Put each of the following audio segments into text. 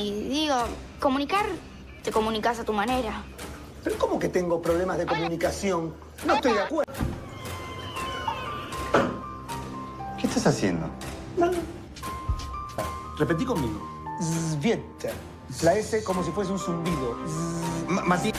Y digo, comunicar, te comunicas a tu manera. ¿Pero cómo que tengo problemas de comunicación? No estoy de acuerdo. ¿Qué estás haciendo? No. Repetí conmigo. Zvieta. La S como si fuese un zumbido. Mati.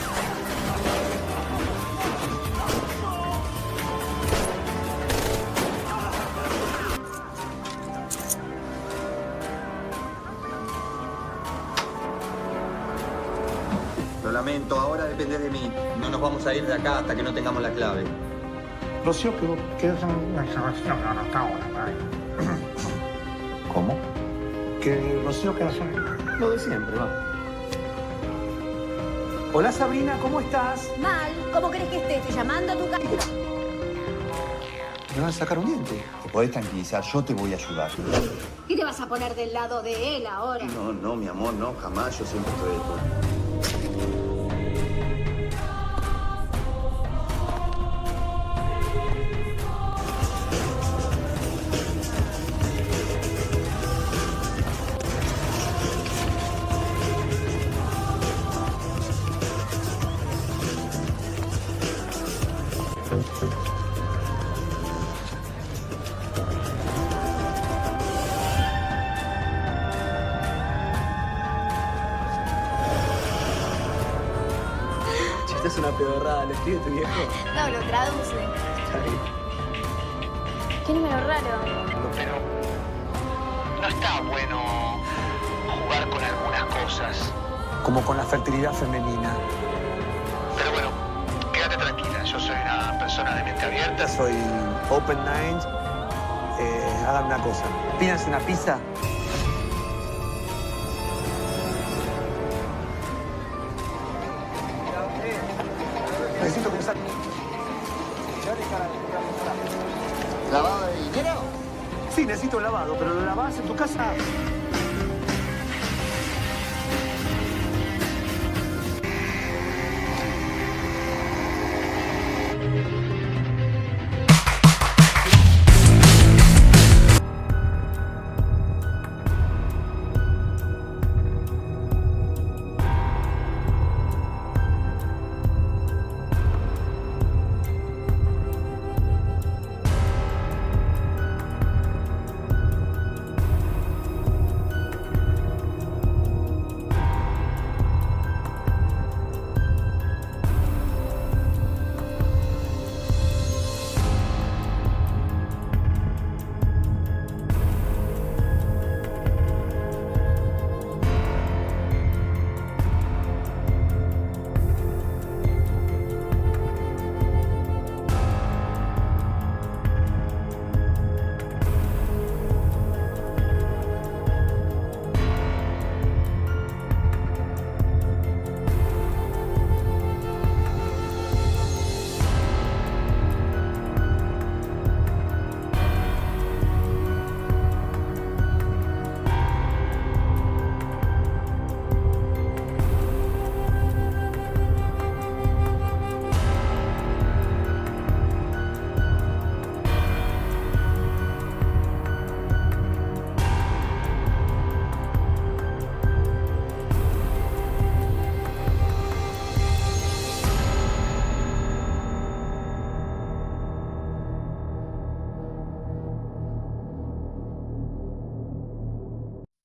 Lo lamento, ahora depende de mí. No nos vamos a ir de acá hasta que no tengamos la clave. Rocío, ¿qué es una grabación? No está ahora. ¿Cómo? Que Rocío, ¿qué hace? Lo de siempre, va. Hola, Sabrina, ¿cómo estás? Mal, ¿cómo crees que esté? Estoy llamando a tu casa. Me van a sacar un diente. Te podés tranquilizar, yo te voy a ayudar. ¿Qué te vas a poner del lado de él ahora? No, mi amor, no, jamás. Yo siempre estoy de acuerdo. Esta es una pedorrada, ¿lo escribe tu viejo? No, lo traduce. Está bien. ¿Qué número raro? Pero no está bueno jugar con algunas cosas. Como con la fertilidad femenina. Pero bueno, quédate tranquila. Yo soy una persona de mente abierta. Soy open mind. Hagan una cosa. Pídanse una pizza. Necesito pensar. ¿Lavado de dinero? Sí, necesito un lavado, pero ¿lo lavás en tu casa?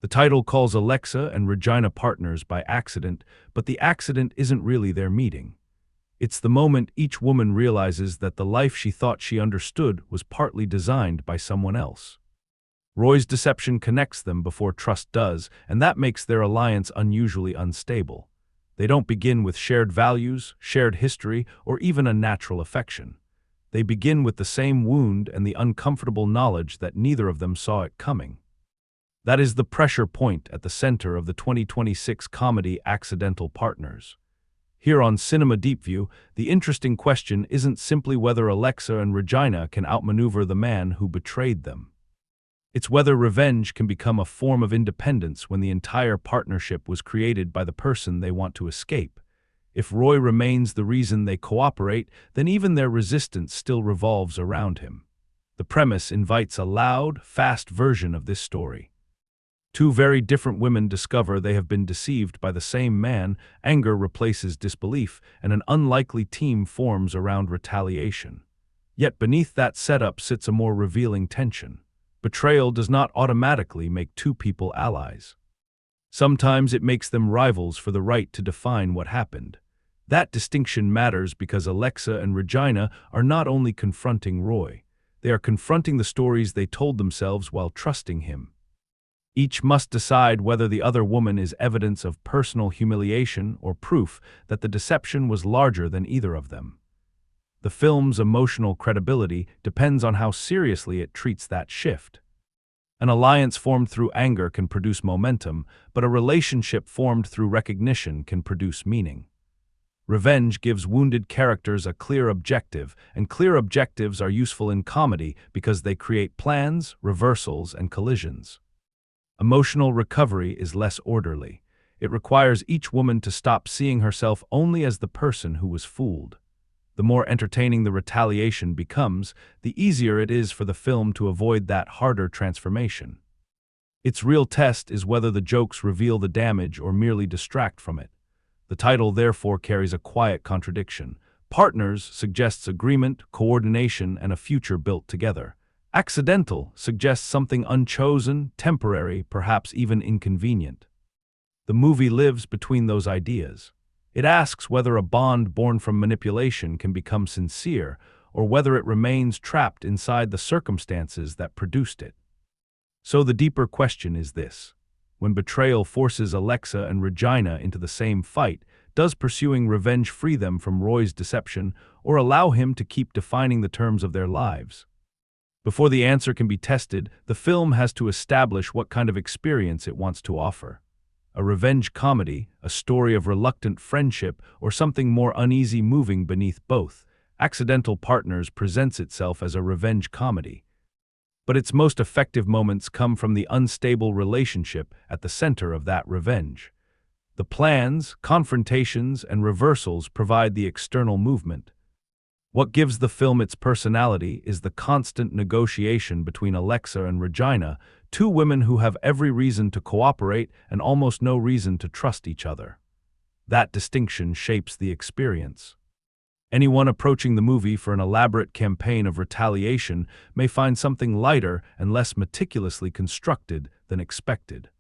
The title calls Alexa and Regina partners by accident, but the accident isn't really their meeting. It's the moment each woman realizes that the life she thought she understood was partly designed by someone else. Roy's deception connects them before trust does, and that makes their alliance unusually unstable. They don't begin with shared values, shared history, or even a natural affection. They begin with the same wound and the uncomfortable knowledge that neither of them saw it coming. That is the pressure point at the center of the 2026 comedy Accidental Partners. Here on Cinema Deep View, the interesting question isn't simply whether Alexa and Regina can outmaneuver the man who betrayed them. It's whether revenge can become a form of independence when the entire partnership was created by the person they want to escape. If Roy remains the reason they cooperate, then even their resistance still revolves around him. The premise invites a loud, fast version of this story. Two very different women discover they have been deceived by the same man, anger replaces disbelief, and an unlikely team forms around retaliation. Yet beneath that setup sits a more revealing tension. Betrayal does not automatically make two people allies. Sometimes it makes them rivals for the right to define what happened. That distinction matters because Alexa and Regina are not only confronting Roy, they are confronting the stories they told themselves while trusting him. Each must decide whether the other woman is evidence of personal humiliation or proof that the deception was larger than either of them. The film's emotional credibility depends on how seriously it treats that shift. An alliance formed through anger can produce momentum, but a relationship formed through recognition can produce meaning. Revenge gives wounded characters a clear objective, and clear objectives are useful in comedy because they create plans, reversals, and collisions. Emotional recovery is less orderly. It requires each woman to stop seeing herself only as the person who was fooled. The more entertaining the retaliation becomes, the easier it is for the film to avoid that harder transformation. Its real test is whether the jokes reveal the damage or merely distract from it. The title therefore carries a quiet contradiction. Partners suggests agreement, coordination, and a future built together. Accidental suggests something unchosen, temporary, perhaps even inconvenient. The movie lives between those ideas. It asks whether a bond born from manipulation can become sincere, or whether it remains trapped inside the circumstances that produced it. So the deeper question is this: when betrayal forces Alexa and Regina into the same fight, does pursuing revenge free them from Roy's deception, or allow him to keep defining the terms of their lives? Before the answer can be tested, the film has to establish what kind of experience it wants to offer. A revenge comedy, a story of reluctant friendship, or something more uneasy moving beneath both. Accidental Partners presents itself as a revenge comedy. But its most effective moments come from the unstable relationship at the center of that revenge. The plans, confrontations, and reversals provide the external movement. What gives the film its personality is the constant negotiation between Alexa and Regina, two women who have every reason to cooperate and almost no reason to trust each other. That distinction shapes the experience. Anyone approaching the movie for an elaborate campaign of retaliation may find something lighter and less meticulously constructed than expected.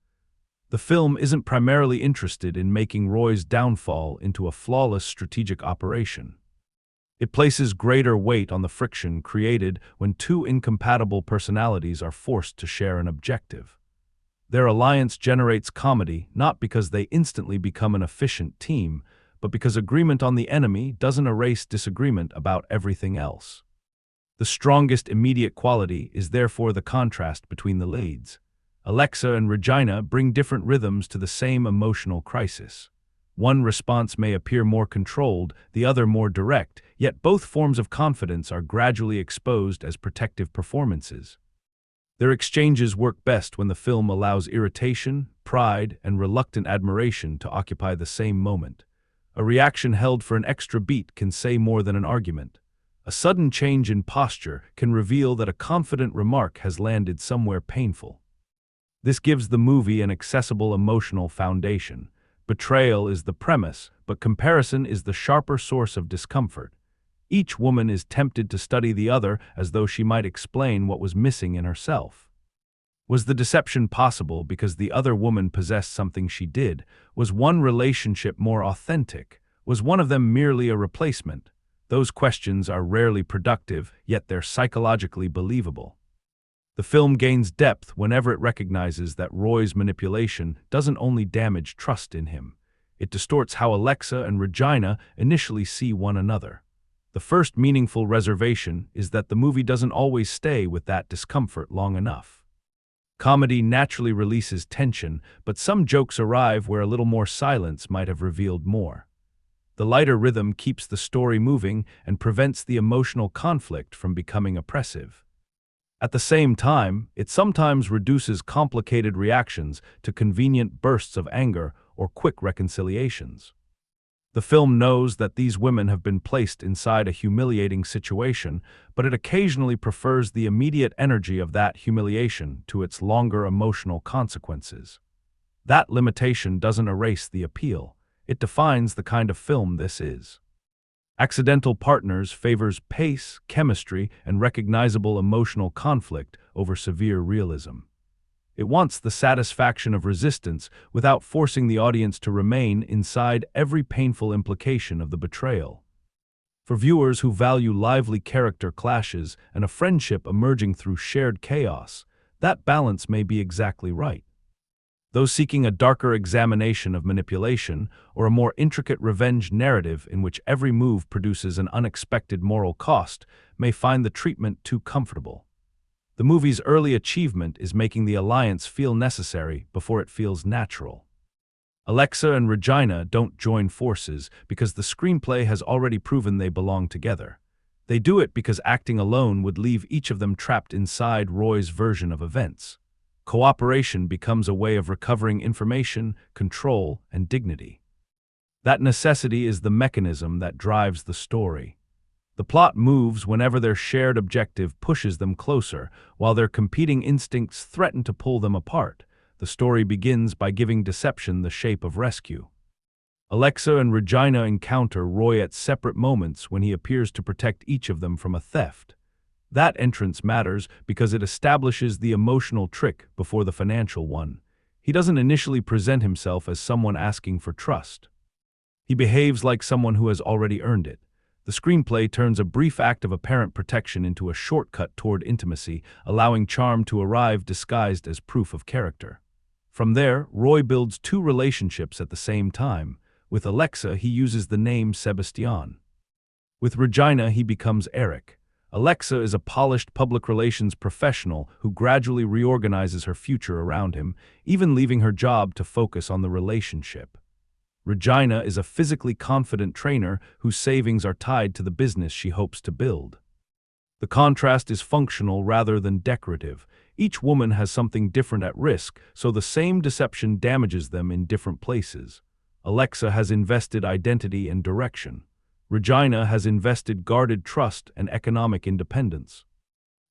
The film isn't primarily interested in making Roy's downfall into a flawless strategic operation. It places greater weight on the friction created when two incompatible personalities are forced to share an objective. Their alliance generates comedy not because they instantly become an efficient team, but because agreement on the enemy doesn't erase disagreement about everything else. The strongest immediate quality is therefore the contrast between the leads. Alexa and Regina bring different rhythms to the same emotional crisis. One response may appear more controlled, the other more direct, yet both forms of confidence are gradually exposed as protective performances. Their exchanges work best when the film allows irritation, pride, and reluctant admiration to occupy the same moment. A reaction held for an extra beat can say more than an argument. A sudden change in posture can reveal that a confident remark has landed somewhere painful. This gives the movie an accessible emotional foundation. Betrayal is the premise, but comparison is the sharper source of discomfort. Each woman is tempted to study the other as though she might explain what was missing in herself. Was the deception possible because the other woman possessed something she did? Was one relationship more authentic? Was one of them merely a replacement? Those questions are rarely productive, yet they're psychologically believable. The film gains depth whenever it recognizes that Roy's manipulation doesn't only damage trust in him. It distorts how Alexa and Regina initially see one another. The first meaningful reservation is that the movie doesn't always stay with that discomfort long enough. Comedy naturally releases tension, but some jokes arrive where a little more silence might have revealed more. The lighter rhythm keeps the story moving and prevents the emotional conflict from becoming oppressive. At the same time, it sometimes reduces complicated reactions to convenient bursts of anger or quick reconciliations. The film knows that these women have been placed inside a humiliating situation, but it occasionally prefers the immediate energy of that humiliation to its longer emotional consequences. That limitation doesn't erase the appeal. It defines the kind of film this is. Accidental Partners favors pace, chemistry, and recognizable emotional conflict over severe realism. It wants the satisfaction of resistance without forcing the audience to remain inside every painful implication of the betrayal. For viewers who value lively character clashes and a friendship emerging through shared chaos, that balance may be exactly right. Those seeking a darker examination of manipulation or a more intricate revenge narrative in which every move produces an unexpected moral cost may find the treatment too comfortable. The movie's early achievement is making the alliance feel necessary before it feels natural. Alexa and Regina don't join forces because the screenplay has already proven they belong together. They do it because acting alone would leave each of them trapped inside Roy's version of events. Cooperation becomes a way of recovering information, control, and dignity. That necessity is the mechanism that drives the story. The plot moves whenever their shared objective pushes them closer, while their competing instincts threaten to pull them apart. The story begins by giving deception the shape of rescue. Alexa and Regina encounter Roy at separate moments when he appears to protect each of them from a theft. That entrance matters because it establishes the emotional trick before the financial one. He doesn't initially present himself as someone asking for trust. He behaves like someone who has already earned it. The screenplay turns a brief act of apparent protection into a shortcut toward intimacy, allowing charm to arrive disguised as proof of character. From there, Roy builds two relationships at the same time. With Alexa, he uses the name Sebastian. With Regina, he becomes Eric. Alexa is a polished public relations professional who gradually reorganizes her future around him, even leaving her job to focus on the relationship. Regina is a physically confident trainer whose savings are tied to the business she hopes to build. The contrast is functional rather than decorative. Each woman has something different at risk, so the same deception damages them in different places. Alexa has invested identity and direction. Regina has invested guarded trust and economic independence.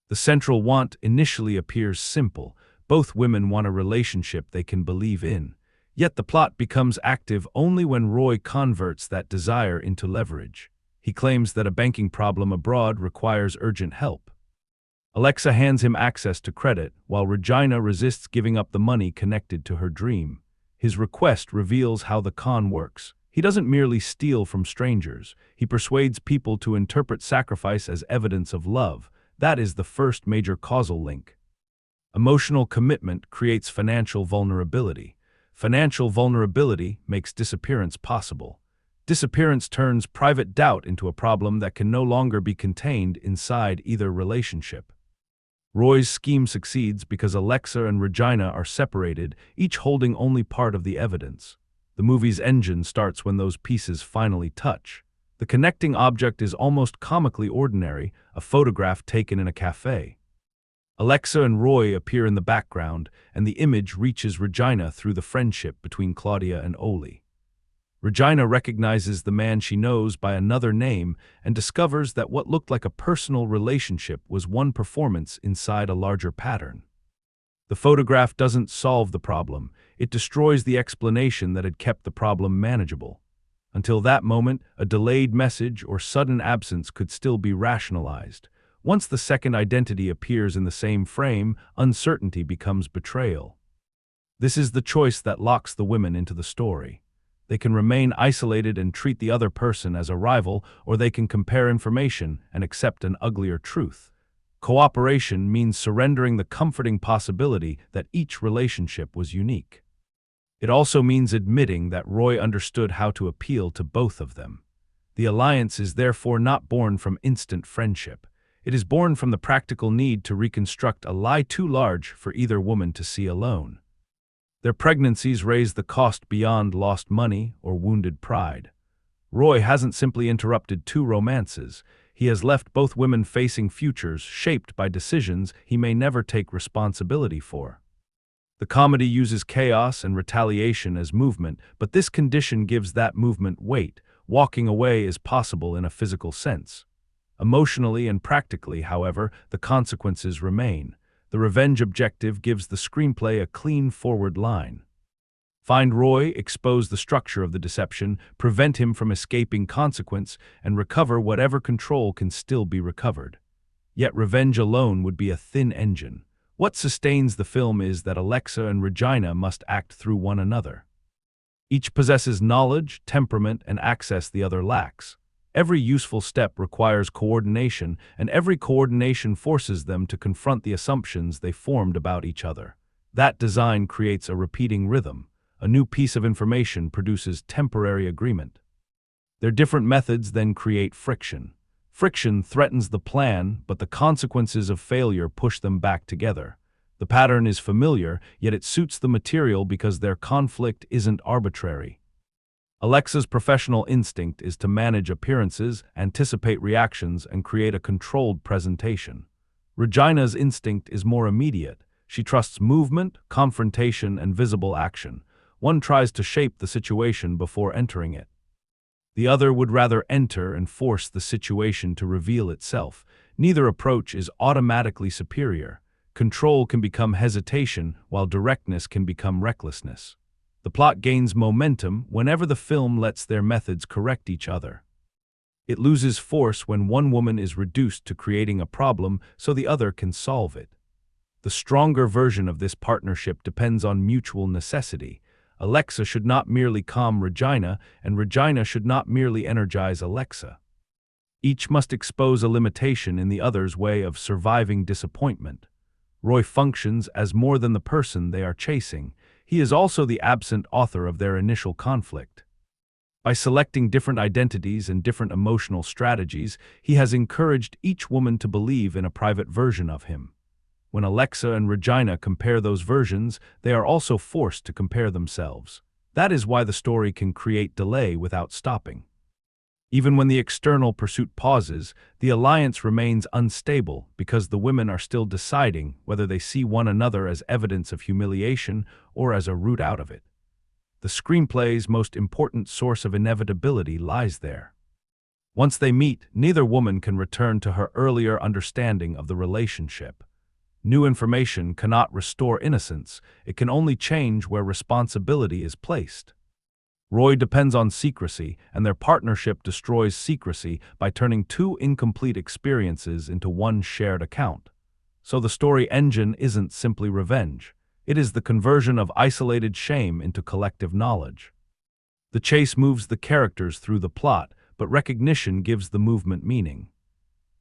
The central want initially appears simple. Both women want a relationship they can believe in. Yet the plot becomes active only when Roy converts that desire into leverage. He claims that a banking problem abroad requires urgent help. Alexa hands him access to credit, while Regina resists giving up the money connected to her dream. His request reveals how the con works. He doesn't merely steal from strangers. He persuades people to interpret sacrifice as evidence of love. That is the first major causal link. Emotional commitment creates financial vulnerability. Financial vulnerability makes disappearance possible. Disappearance turns private doubt into a problem that can no longer be contained inside either relationship. Roy's scheme succeeds because Alexa and Regina are separated, each holding only part of the evidence. The movie's engine starts when those pieces finally touch. The connecting object is almost comically ordinary, a photograph taken in a cafe. Alexa and Roy appear in the background, and the image reaches Regina through the friendship between Claudia and Oli. Regina recognizes the man she knows by another name and discovers that what looked like a personal relationship was one performance inside a larger pattern. The photograph doesn't solve the problem. It destroys the explanation that had kept the problem manageable. Until that moment, a delayed message or sudden absence could still be rationalized. Once the second identity appears in the same frame, uncertainty becomes betrayal. This is the choice that locks the women into the story. They can remain isolated and treat the other person as a rival, or they can compare information and accept an uglier truth. Cooperation means surrendering the comforting possibility that each relationship was unique. It also means admitting that Roy understood how to appeal to both of them. The alliance is therefore not born from instant friendship. It is born from the practical need to reconstruct a lie too large for either woman to see alone. Their pregnancies raise the cost beyond lost money or wounded pride. Roy hasn't simply interrupted two romances. He has left both women facing futures shaped by decisions he may never take responsibility for. The comedy uses chaos and retaliation as movement, but this condition gives that movement weight. walking away is possible in a physical sense. Emotionally and practically, however, the consequences remain. The revenge objective gives the screenplay a clean forward line. Find Roy, expose the structure of the deception, prevent him from escaping consequence, and recover whatever control can still be recovered. Yet revenge alone would be a thin engine. What sustains the film is that Alexa and Regina must act through one another. Each possesses knowledge, temperament, and access the other lacks. Every useful step requires coordination, and every coordination forces them to confront the assumptions they formed about each other. That design creates a repeating rhythm. A new piece of information produces temporary agreement. Their different methods then create friction. Friction threatens the plan, but the consequences of failure push them back together. The pattern is familiar, yet it suits the material because their conflict isn't arbitrary. Alexa's professional instinct is to manage appearances, anticipate reactions, and create a controlled presentation. Regina's instinct is more immediate. She trusts movement, confrontation, and visible action. One tries to shape the situation before entering it. The other would rather enter and force the situation to reveal itself. Neither approach is automatically superior. Control can become hesitation, while directness can become recklessness. The plot gains momentum whenever the film lets their methods correct each other. It loses force when one woman is reduced to creating a problem so the other can solve it. The stronger version of this partnership depends on mutual necessity. Alexa should not merely calm Regina, and Regina should not merely energize Alexa. Each must expose a limitation in the other's way of surviving disappointment. Roy functions as more than the person they are chasing. He is also the absent author of their initial conflict. By selecting different identities and different emotional strategies, he has encouraged each woman to believe in a private version of him. When Alexa and Regina compare those versions, they are also forced to compare themselves. That is why the story can create delay without stopping. Even when the external pursuit pauses, the alliance remains unstable because the women are still deciding whether they see one another as evidence of humiliation or as a route out of it. The screenplay's most important source of inevitability lies there. Once they meet, neither woman can return to her earlier understanding of the relationship. New information cannot restore innocence. It can only change where responsibility is placed. Roy depends on secrecy, and their partnership destroys secrecy by turning two incomplete experiences into one shared account. So the story engine isn't simply revenge. It is the conversion of isolated shame into collective knowledge. The chase moves the characters through the plot, but recognition gives the movement meaning.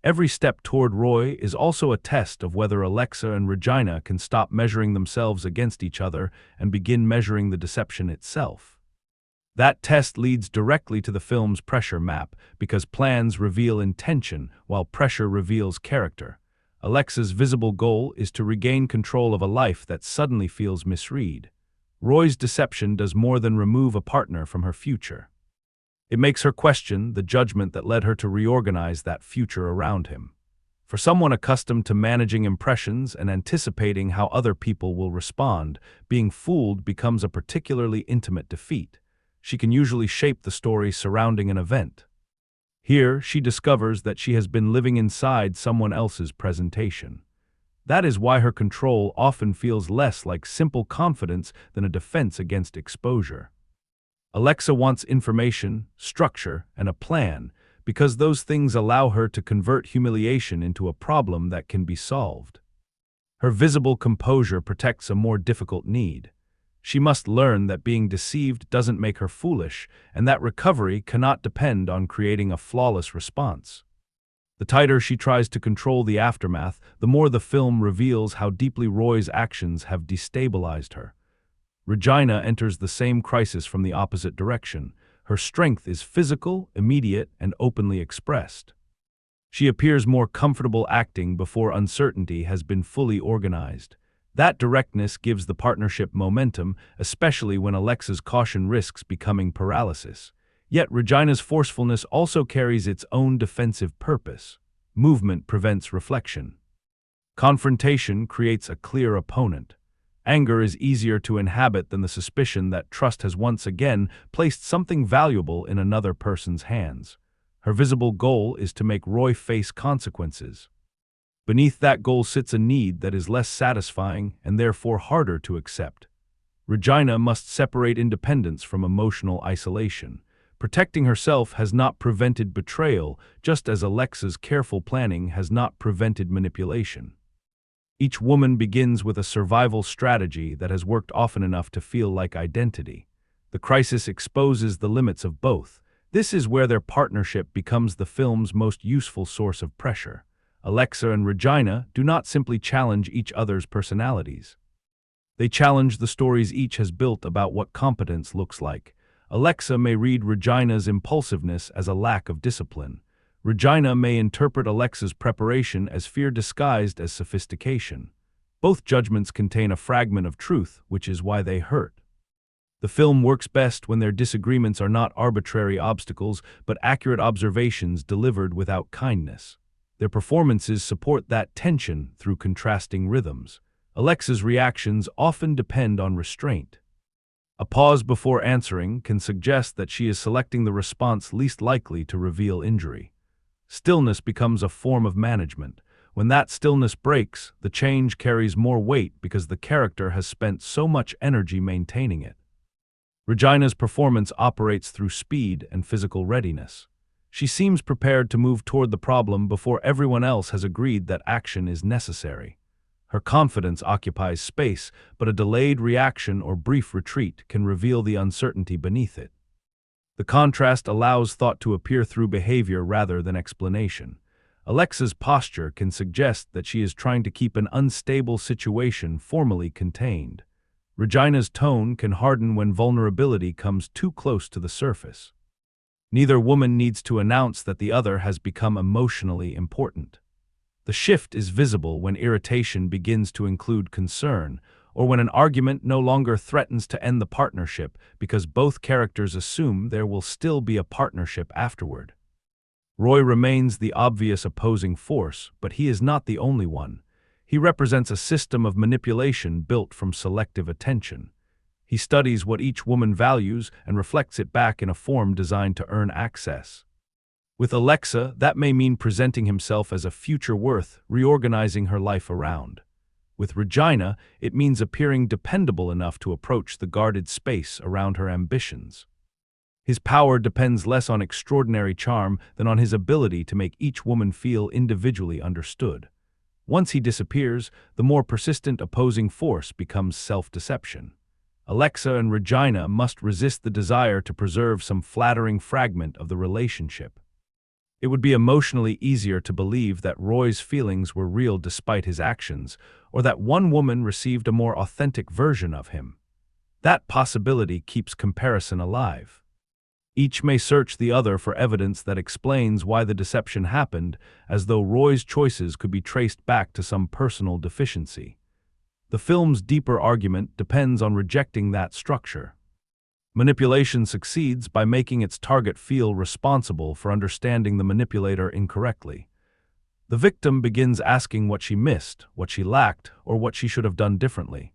Every step toward Roy is also a test of whether Alexa and Regina can stop measuring themselves against each other and begin measuring the deception itself. That test leads directly to the film's pressure map because plans reveal intention while pressure reveals character. Alexa's visible goal is to regain control of a life that suddenly feels misread. Roy's deception does more than remove a partner from her future. It makes her question the judgment that led her to reorganize that future around him. For someone accustomed to managing impressions and anticipating how other people will respond, being fooled becomes a particularly intimate defeat. She can usually shape the story surrounding an event. Here, she discovers that she has been living inside someone else's presentation. That is why her control often feels less like simple confidence than a defense against exposure. Alexa wants information, structure, and a plan, because those things allow her to convert humiliation into a problem that can be solved. Her visible composure protects a more difficult need. She must learn that being deceived doesn't make her foolish, and that recovery cannot depend on creating a flawless response. The tighter she tries to control the aftermath, the more the film reveals how deeply Roy's actions have destabilized her. Regina enters the same crisis from the opposite direction. Her strength is physical, immediate, and openly expressed. She appears more comfortable acting before uncertainty has been fully organized. That directness gives the partnership momentum, especially when Alexa's caution risks becoming paralysis. Yet Regina's forcefulness also carries its own defensive purpose. Movement prevents reflection. Confrontation creates a clear opponent. Anger is easier to inhabit than the suspicion that trust has once again placed something valuable in another person's hands. Her visible goal is to make Roy face consequences. Beneath that goal sits a need that is less satisfying and therefore harder to accept. Regina must separate independence from emotional isolation. Protecting herself has not prevented betrayal, just as Alexa's careful planning has not prevented manipulation. Each woman begins with a survival strategy that has worked often enough to feel like identity. The crisis exposes the limits of both. This is where their partnership becomes the film's most useful source of pressure. Alexa and Regina do not simply challenge each other's personalities. They challenge the stories each has built about what competence looks like. Alexa may read Regina's impulsiveness as a lack of discipline. Regina may interpret Alexa's preparation as fear disguised as sophistication. Both judgments contain a fragment of truth, which is why they hurt. The film works best when their disagreements are not arbitrary obstacles, but accurate observations delivered without kindness. Their performances support that tension through contrasting rhythms. Alexa's reactions often depend on restraint. A pause before answering can suggest that she is selecting the response least likely to reveal injury. Stillness becomes a form of management. When that stillness breaks, the change carries more weight because the character has spent so much energy maintaining it. Regina's performance operates through speed and physical readiness. She seems prepared to move toward the problem before everyone else has agreed that action is necessary. Her confidence occupies space, but a delayed reaction or brief retreat can reveal the uncertainty beneath it. The contrast allows thought to appear through behavior rather than explanation. Alexa's posture can suggest that she is trying to keep an unstable situation formally contained. Regina's tone can harden when vulnerability comes too close to the surface. Neither woman needs to announce that the other has become emotionally important. The shift is visible when irritation begins to include concern, or when an argument no longer threatens to end the partnership because both characters assume there will still be a partnership afterward. Roy remains the obvious opposing force, but he is not the only one. He represents a system of manipulation built from selective attention. He studies what each woman values and reflects it back in a form designed to earn access. With Alexa, that may mean presenting himself as a future worth, reorganizing her life around. With Regina, it means appearing dependable enough to approach the guarded space around her ambitions. His power depends less on extraordinary charm than on his ability to make each woman feel individually understood. Once he disappears, the more persistent opposing force becomes self-deception. Alexa and Regina must resist the desire to preserve some flattering fragment of the relationship. It would be emotionally easier to believe that Roy's feelings were real despite his actions, or that one woman received a more authentic version of him. That possibility keeps comparison alive. Each may search the other for evidence that explains why the deception happened, as though Roy's choices could be traced back to some personal deficiency. The film's deeper argument depends on rejecting that structure. Manipulation succeeds by making its target feel responsible for understanding the manipulator incorrectly. The victim begins asking what she missed, what she lacked, or what she should have done differently.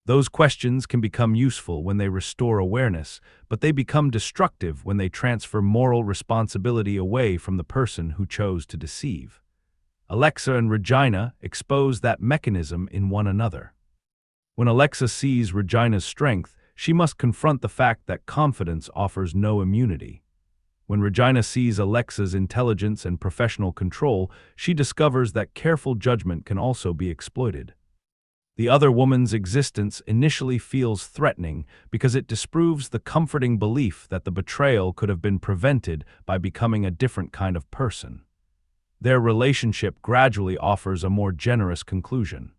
Those questions can become useful when they restore awareness, but they become destructive when they transfer moral responsibility away from the person who chose to deceive. Alexa and Regina expose that mechanism in one another. When Alexa sees Regina's strength, she must confront the fact that confidence offers no immunity. When Regina sees Alexa's intelligence and professional control, she discovers that careful judgment can also be exploited. The other woman's existence initially feels threatening because it disproves the comforting belief that the betrayal could have been prevented by becoming a different kind of person. Their relationship gradually offers a more generous conclusion.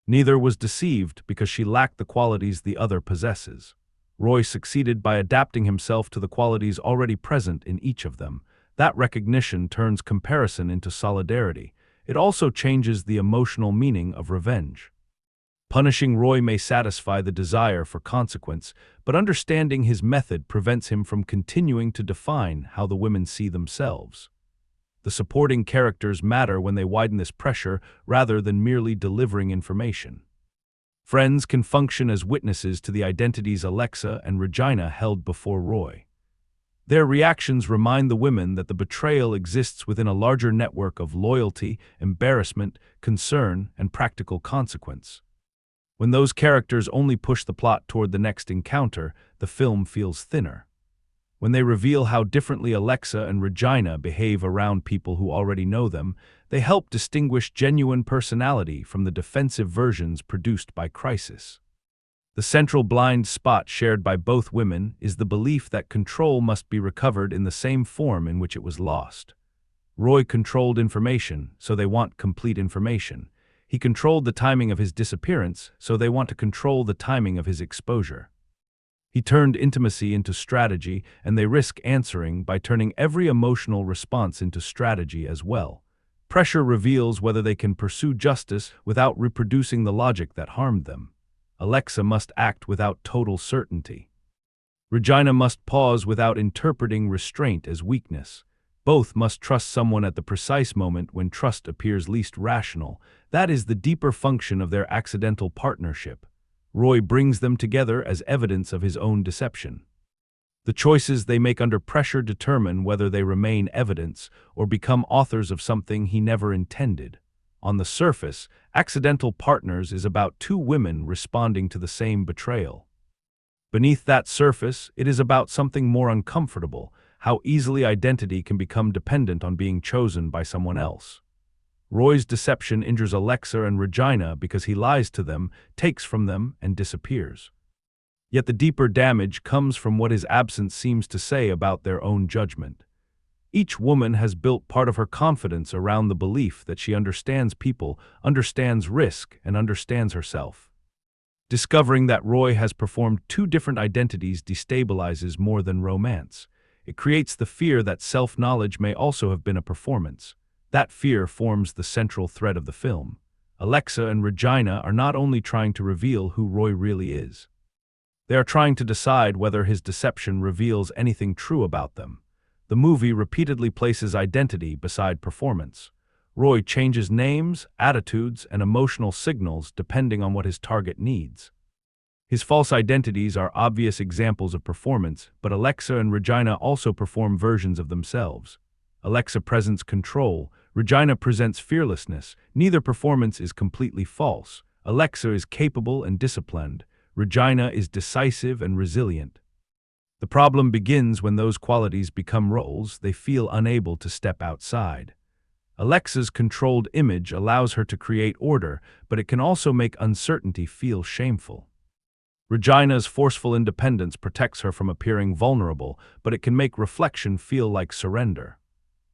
Neither was deceived because she lacked the qualities the other possesses. Roy succeeded by adapting himself to the qualities already present in each of them. That recognition turns comparison into solidarity. It also changes the emotional meaning of revenge. Punishing Roy may satisfy the desire for consequence, but understanding his method prevents him from continuing to define how the women see themselves. The supporting characters matter when they widen this pressure rather than merely delivering information. Friends can function as witnesses to the identities Alexa and Regina held before Roy. Their reactions remind the women that the betrayal exists within a larger network of loyalty, embarrassment, concern, and practical consequence. When those characters only push the plot toward the next encounter, the film feels thinner. When they reveal how differently Alexa and Regina behave around people who already know them, they help distinguish genuine personality from the defensive versions produced by crisis. The central blind spot shared by both women is the belief that control must be recovered in the same form in which it was lost. Roy controlled information, so they want complete information. He controlled the timing of his disappearance, so they want to control the timing of his exposure. He turned intimacy into strategy, and they risk answering by turning every emotional response into strategy as well. Pressure reveals whether they can pursue justice without reproducing the logic that harmed them. Alexa must act without total certainty. Regina must pause without interpreting restraint as weakness. Both must trust someone at the precise moment when trust appears least rational. That is the deeper function of their accidental partnership. Roy brings them together as evidence of his own deception. The choices they make under pressure determine whether they remain evidence or become authors of something he never intended. On the surface, Accidental Partners is about two women responding to the same betrayal. Beneath that surface, it is about something more uncomfortable, how easily identity can become dependent on being chosen by someone else. Roy's deception injures Alexa and Regina because he lies to them, takes from them, and disappears. Yet the deeper damage comes from what his absence seems to say about their own judgment. Each woman has built part of her confidence around the belief that she understands people, understands risk, and understands herself. Discovering that Roy has performed two different identities destabilizes more than romance. It creates the fear that self-knowledge may also have been a performance. That fear forms the central thread of the film. Alexa and Regina are not only trying to reveal who Roy really is. They are trying to decide whether his deception reveals anything true about them. The movie repeatedly places identity beside performance. Roy changes names, attitudes, and emotional signals depending on what his target needs. His false identities are obvious examples of performance, but Alexa and Regina also perform versions of themselves. Alexa presents control, Regina presents fearlessness. Neither performance is completely false. Alexa is capable and disciplined. Regina is decisive and resilient. The problem begins when those qualities become roles they feel unable to step outside. Alexa's controlled image allows her to create order, but it can also make uncertainty feel shameful. Regina's forceful independence protects her from appearing vulnerable, but it can make reflection feel like surrender.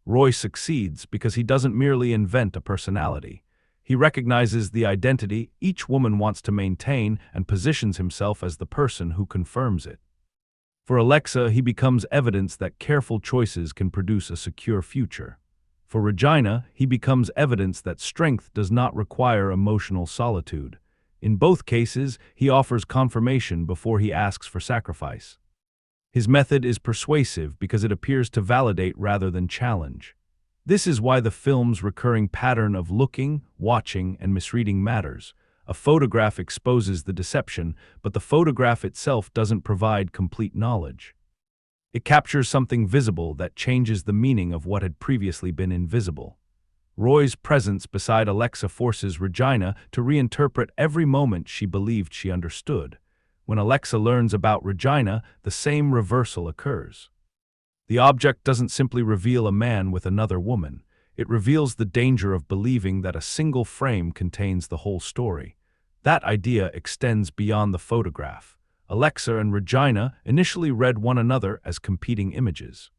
Roy succeeds because he doesn't merely invent a personality. He recognizes the identity each woman wants to maintain and positions himself as the person who confirms it. For Alexa, he becomes evidence that careful choices can produce a secure future. For Regina, he becomes evidence that strength does not require emotional solitude. In both cases, he offers confirmation before he asks for sacrifice. His method is persuasive because it appears to validate rather than challenge. This is why the film's recurring pattern of looking, watching, and misreading matters. A photograph exposes the deception, but the photograph itself doesn't provide complete knowledge. It captures something visible that changes the meaning of what had previously been invisible. Roy's presence beside Alexa forces Regina to reinterpret every moment she believed she understood. When Alexa learns about Regina, the same reversal occurs. The object doesn't simply reveal a man with another woman. It reveals the danger of believing that a single frame contains the whole story. That idea extends beyond the photograph. Alexa and Regina initially read one another as competing images.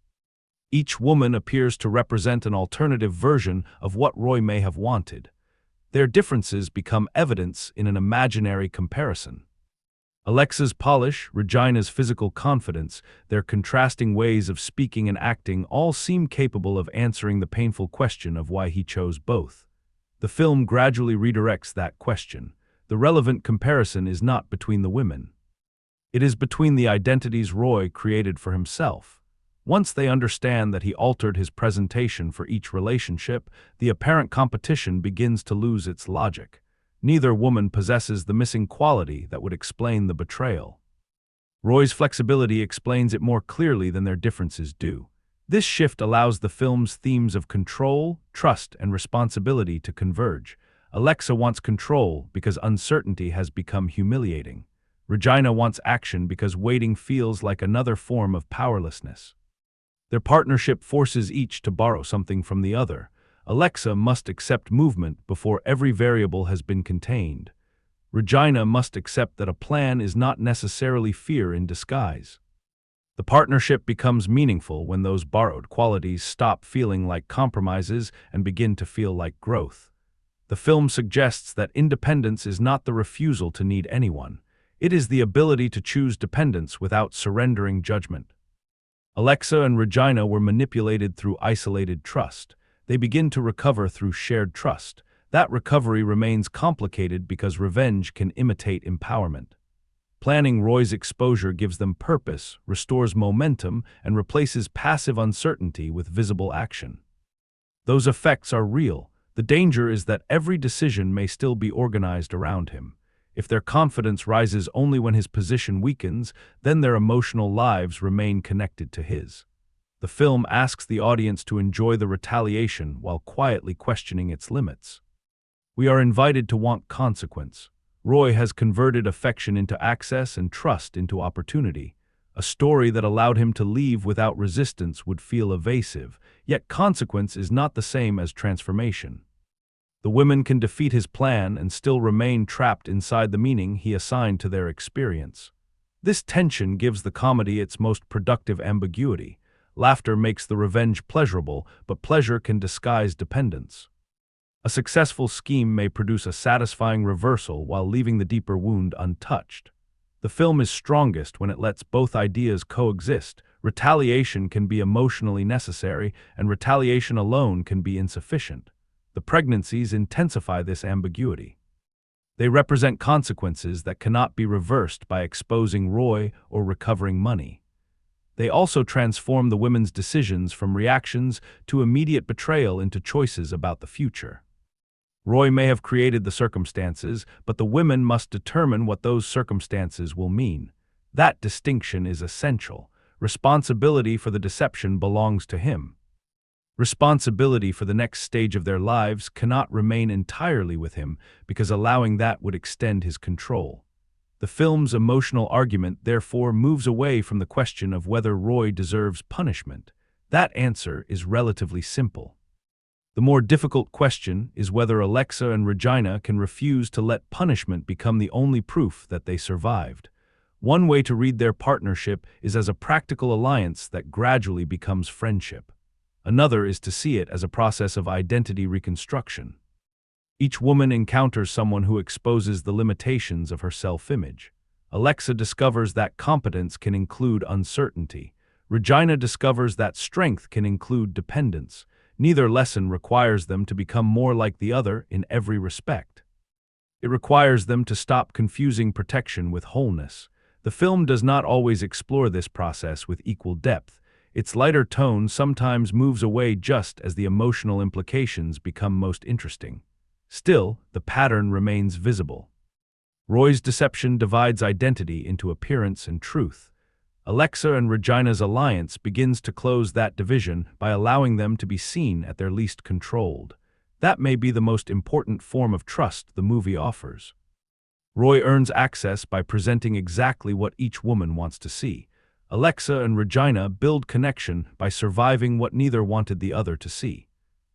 Each woman appears to represent an alternative version of what Roy may have wanted. Their differences become evidence in an imaginary comparison. Alexa's polish, Regina's physical confidence, their contrasting ways of speaking and acting all seem capable of answering the painful question of why he chose both. The film gradually redirects that question. The relevant comparison is not between the women. It is between the identities Roy created for himself. Once they understand that he altered his presentation for each relationship, the apparent competition begins to lose its logic. Neither woman possesses the missing quality that would explain the betrayal. Roy's flexibility explains it more clearly than their differences do. This shift allows the film's themes of control, trust, and responsibility to converge. Alexa wants control because uncertainty has become humiliating. Regina wants action because waiting feels like another form of powerlessness. Their partnership forces each to borrow something from the other. Alexa must accept movement before every variable has been contained. Regina must accept that a plan is not necessarily fear in disguise. The partnership becomes meaningful when those borrowed qualities stop feeling like compromises and begin to feel like growth. The film suggests that independence is not the refusal to need anyone. It is the ability to choose dependence without surrendering judgment. Alexa and Regina were manipulated through isolated trust. They begin to recover through shared trust. That recovery remains complicated because revenge can imitate empowerment. Planning Roy's exposure gives them purpose, restores momentum, and replaces passive uncertainty with visible action. Those effects are real. The danger is that every decision may still be organized around him. If their confidence rises only when his position weakens, then their emotional lives remain connected to his. The film asks the audience to enjoy the retaliation while quietly questioning its limits. We are invited to want consequence. Roy has converted affection into access and trust into opportunity. A story that allowed him to leave without resistance would feel evasive, yet consequence is not the same as transformation. The women can defeat his plan and still remain trapped inside the meaning he assigned to their experience. This tension gives the comedy its most productive ambiguity. Laughter makes the revenge pleasurable, but pleasure can disguise dependence. A successful scheme may produce a satisfying reversal while leaving the deeper wound untouched. The film is strongest when it lets both ideas coexist. Retaliation can be emotionally necessary, and retaliation alone can be insufficient. The pregnancies intensify this ambiguity. They represent consequences that cannot be reversed by exposing Roy or recovering money. They also transform the women's decisions from reactions to immediate betrayal into choices about the future. Roy may have created the circumstances, but the women must determine what those circumstances will mean. That distinction is essential. Responsibility for the deception belongs to him. Responsibility for the next stage of their lives cannot remain entirely with him because allowing that would extend his control. The film's emotional argument therefore moves away from the question of whether Roy deserves punishment. That answer is relatively simple. The more difficult question is whether Alexa and Regina can refuse to let punishment become the only proof that they survived. One way to read their partnership is as a practical alliance that gradually becomes friendship. Another is to see it as a process of identity reconstruction. Each woman encounters someone who exposes the limitations of her self-image. Alexa discovers that competence can include uncertainty. Regina discovers that strength can include dependence. Neither lesson requires them to become more like the other in every respect. It requires them to stop confusing protection with wholeness. The film does not always explore this process with equal depth. Its lighter tone sometimes moves away just as the emotional implications become most interesting. Still, the pattern remains visible. Roy's deception divides identity into appearance and truth. Alexa and Regina's alliance begins to close that division by allowing them to be seen at their least controlled. That may be the most important form of trust the movie offers. Roy earns access by presenting exactly what each woman wants to see. Alexa and Regina build connection by surviving what neither wanted the other to see.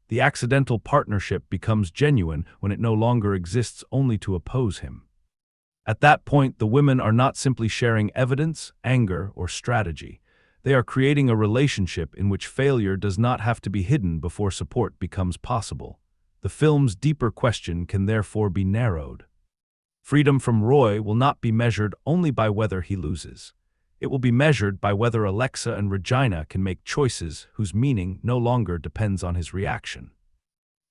The accidental partnership becomes genuine when it no longer exists only to oppose him. At that point, the women are not simply sharing evidence, anger, or strategy. They are creating a relationship in which failure does not have to be hidden before support becomes possible. The film's deeper question can therefore be narrowed. Freedom from Roy will not be measured only by whether he loses. It will be measured by whether Alexa and Regina can make choices whose meaning no longer depends on his reaction.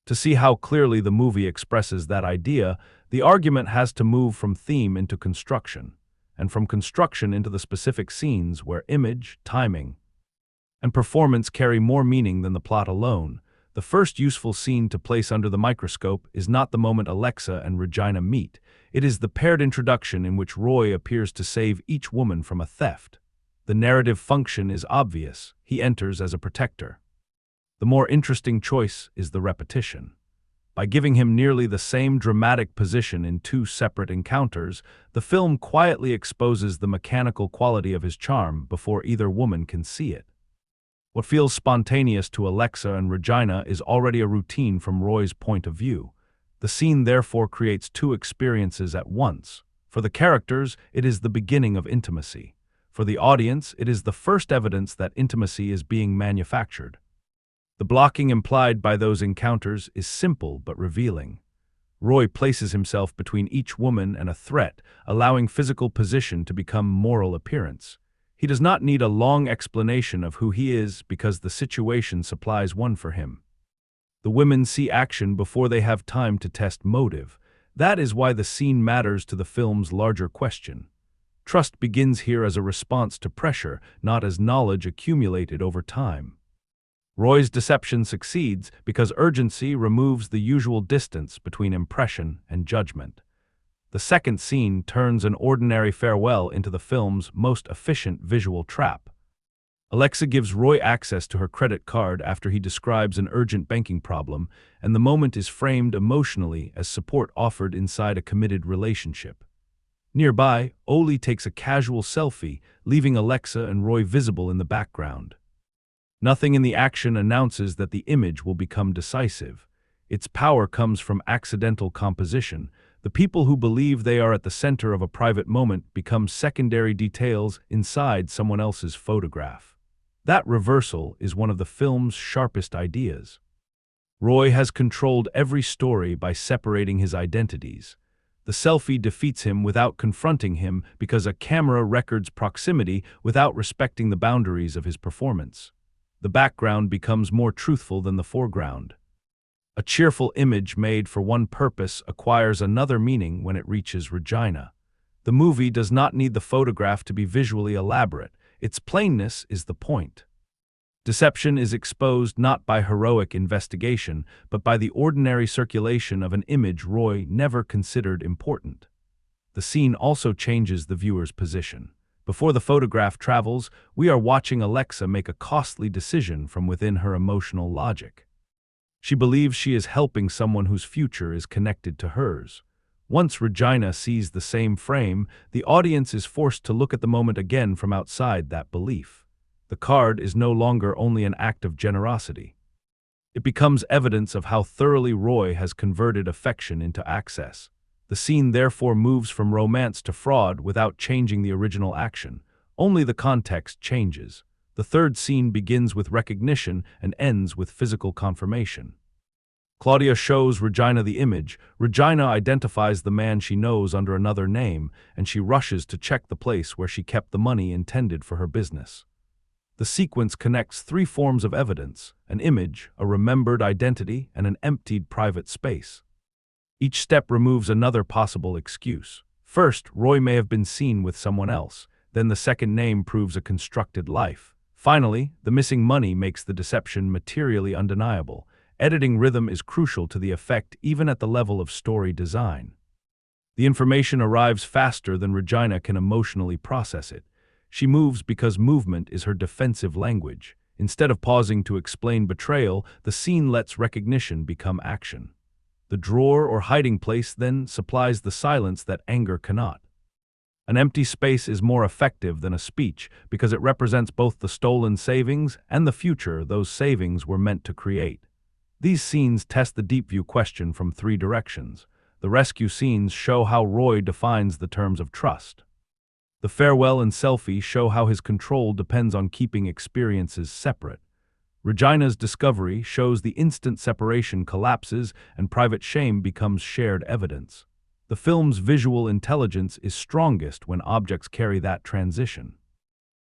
To see how clearly the movie expresses that idea, the argument has to move from theme into construction, and from construction into the specific scenes where image, timing, and performance carry more meaning than the plot alone. The first useful scene to place under the microscope is not the moment Alexa and Regina meet. It is the paired introduction in which Roy appears to save each woman from a theft. The narrative function is obvious. He enters as a protector. The more interesting choice is the repetition. By giving him nearly the same dramatic position in two separate encounters, the film quietly exposes the mechanical quality of his charm before either woman can see it. What feels spontaneous to Alexa and Regina is already a routine from Roy's point of view. The scene therefore creates two experiences at once. For the characters, it is the beginning of intimacy. For the audience, it is the first evidence that intimacy is being manufactured. The blocking implied by those encounters is simple but revealing. Roy places himself between each woman and a threat, allowing physical position to become moral appearance. He does not need a long explanation of who he is because the situation supplies one for him. The women see action before they have time to test motive. That is why the scene matters to the film's larger question. Trust begins here as a response to pressure, not as knowledge accumulated over time. Roy's deception succeeds because urgency removes the usual distance between impression and judgment. The second scene turns an ordinary farewell into the film's most efficient visual trap. Alexa gives Roy access to her credit card after he describes an urgent banking problem, and the moment is framed emotionally as support offered inside a committed relationship. Nearby, Oli takes a casual selfie, leaving Alexa and Roy visible in the background. Nothing in the action announces that the image will become decisive. Its power comes from accidental composition. The people who believe they are at the center of a private moment become secondary details inside someone else's photograph. That reversal is one of the film's sharpest ideas. Roy has controlled every story by separating his identities. The selfie defeats him without confronting him because a camera records proximity without respecting the boundaries of his performance. The background becomes more truthful than the foreground. A cheerful image made for one purpose acquires another meaning when it reaches Regina. The movie does not need the photograph to be visually elaborate. Its plainness is the point. Deception is exposed not by heroic investigation, but by the ordinary circulation of an image Roy never considered important. The scene also changes the viewer's position. Before the photograph travels, we are watching Alexa make a costly decision from within her emotional logic. She believes she is helping someone whose future is connected to hers. Once Regina sees the same frame, the audience is forced to look at the moment again from outside that belief. The card is no longer only an act of generosity. It becomes evidence of how thoroughly Roy has converted affection into access. The scene therefore moves from romance to fraud without changing the original action. Only the context changes. The third scene begins with recognition and ends with physical confirmation. Claudia shows Regina the image. Regina identifies the man she knows under another name, and she rushes to check the place where she kept the money intended for her business. The sequence connects three forms of evidence: an image, a remembered identity, and an emptied private space. Each step removes another possible excuse. First, Roy may have been seen with someone else. Then the second name proves a constructed life. Finally, the missing money makes the deception materially undeniable. Editing rhythm is crucial to the effect even at the level of story design. The information arrives faster than Regina can emotionally process it. She moves because movement is her defensive language. Instead of pausing to explain betrayal, the scene lets recognition become action. The drawer or hiding place then supplies the silence that anger cannot. An empty space is more effective than a speech because it represents both the stolen savings and the future those savings were meant to create. These scenes test the deep view question from three directions. The rescue scenes show how Roy defines the terms of trust. The farewell and selfie show how his control depends on keeping experiences separate. Regina's discovery shows the instant separation collapses and private shame becomes shared evidence. The film's visual intelligence is strongest when objects carry that transition.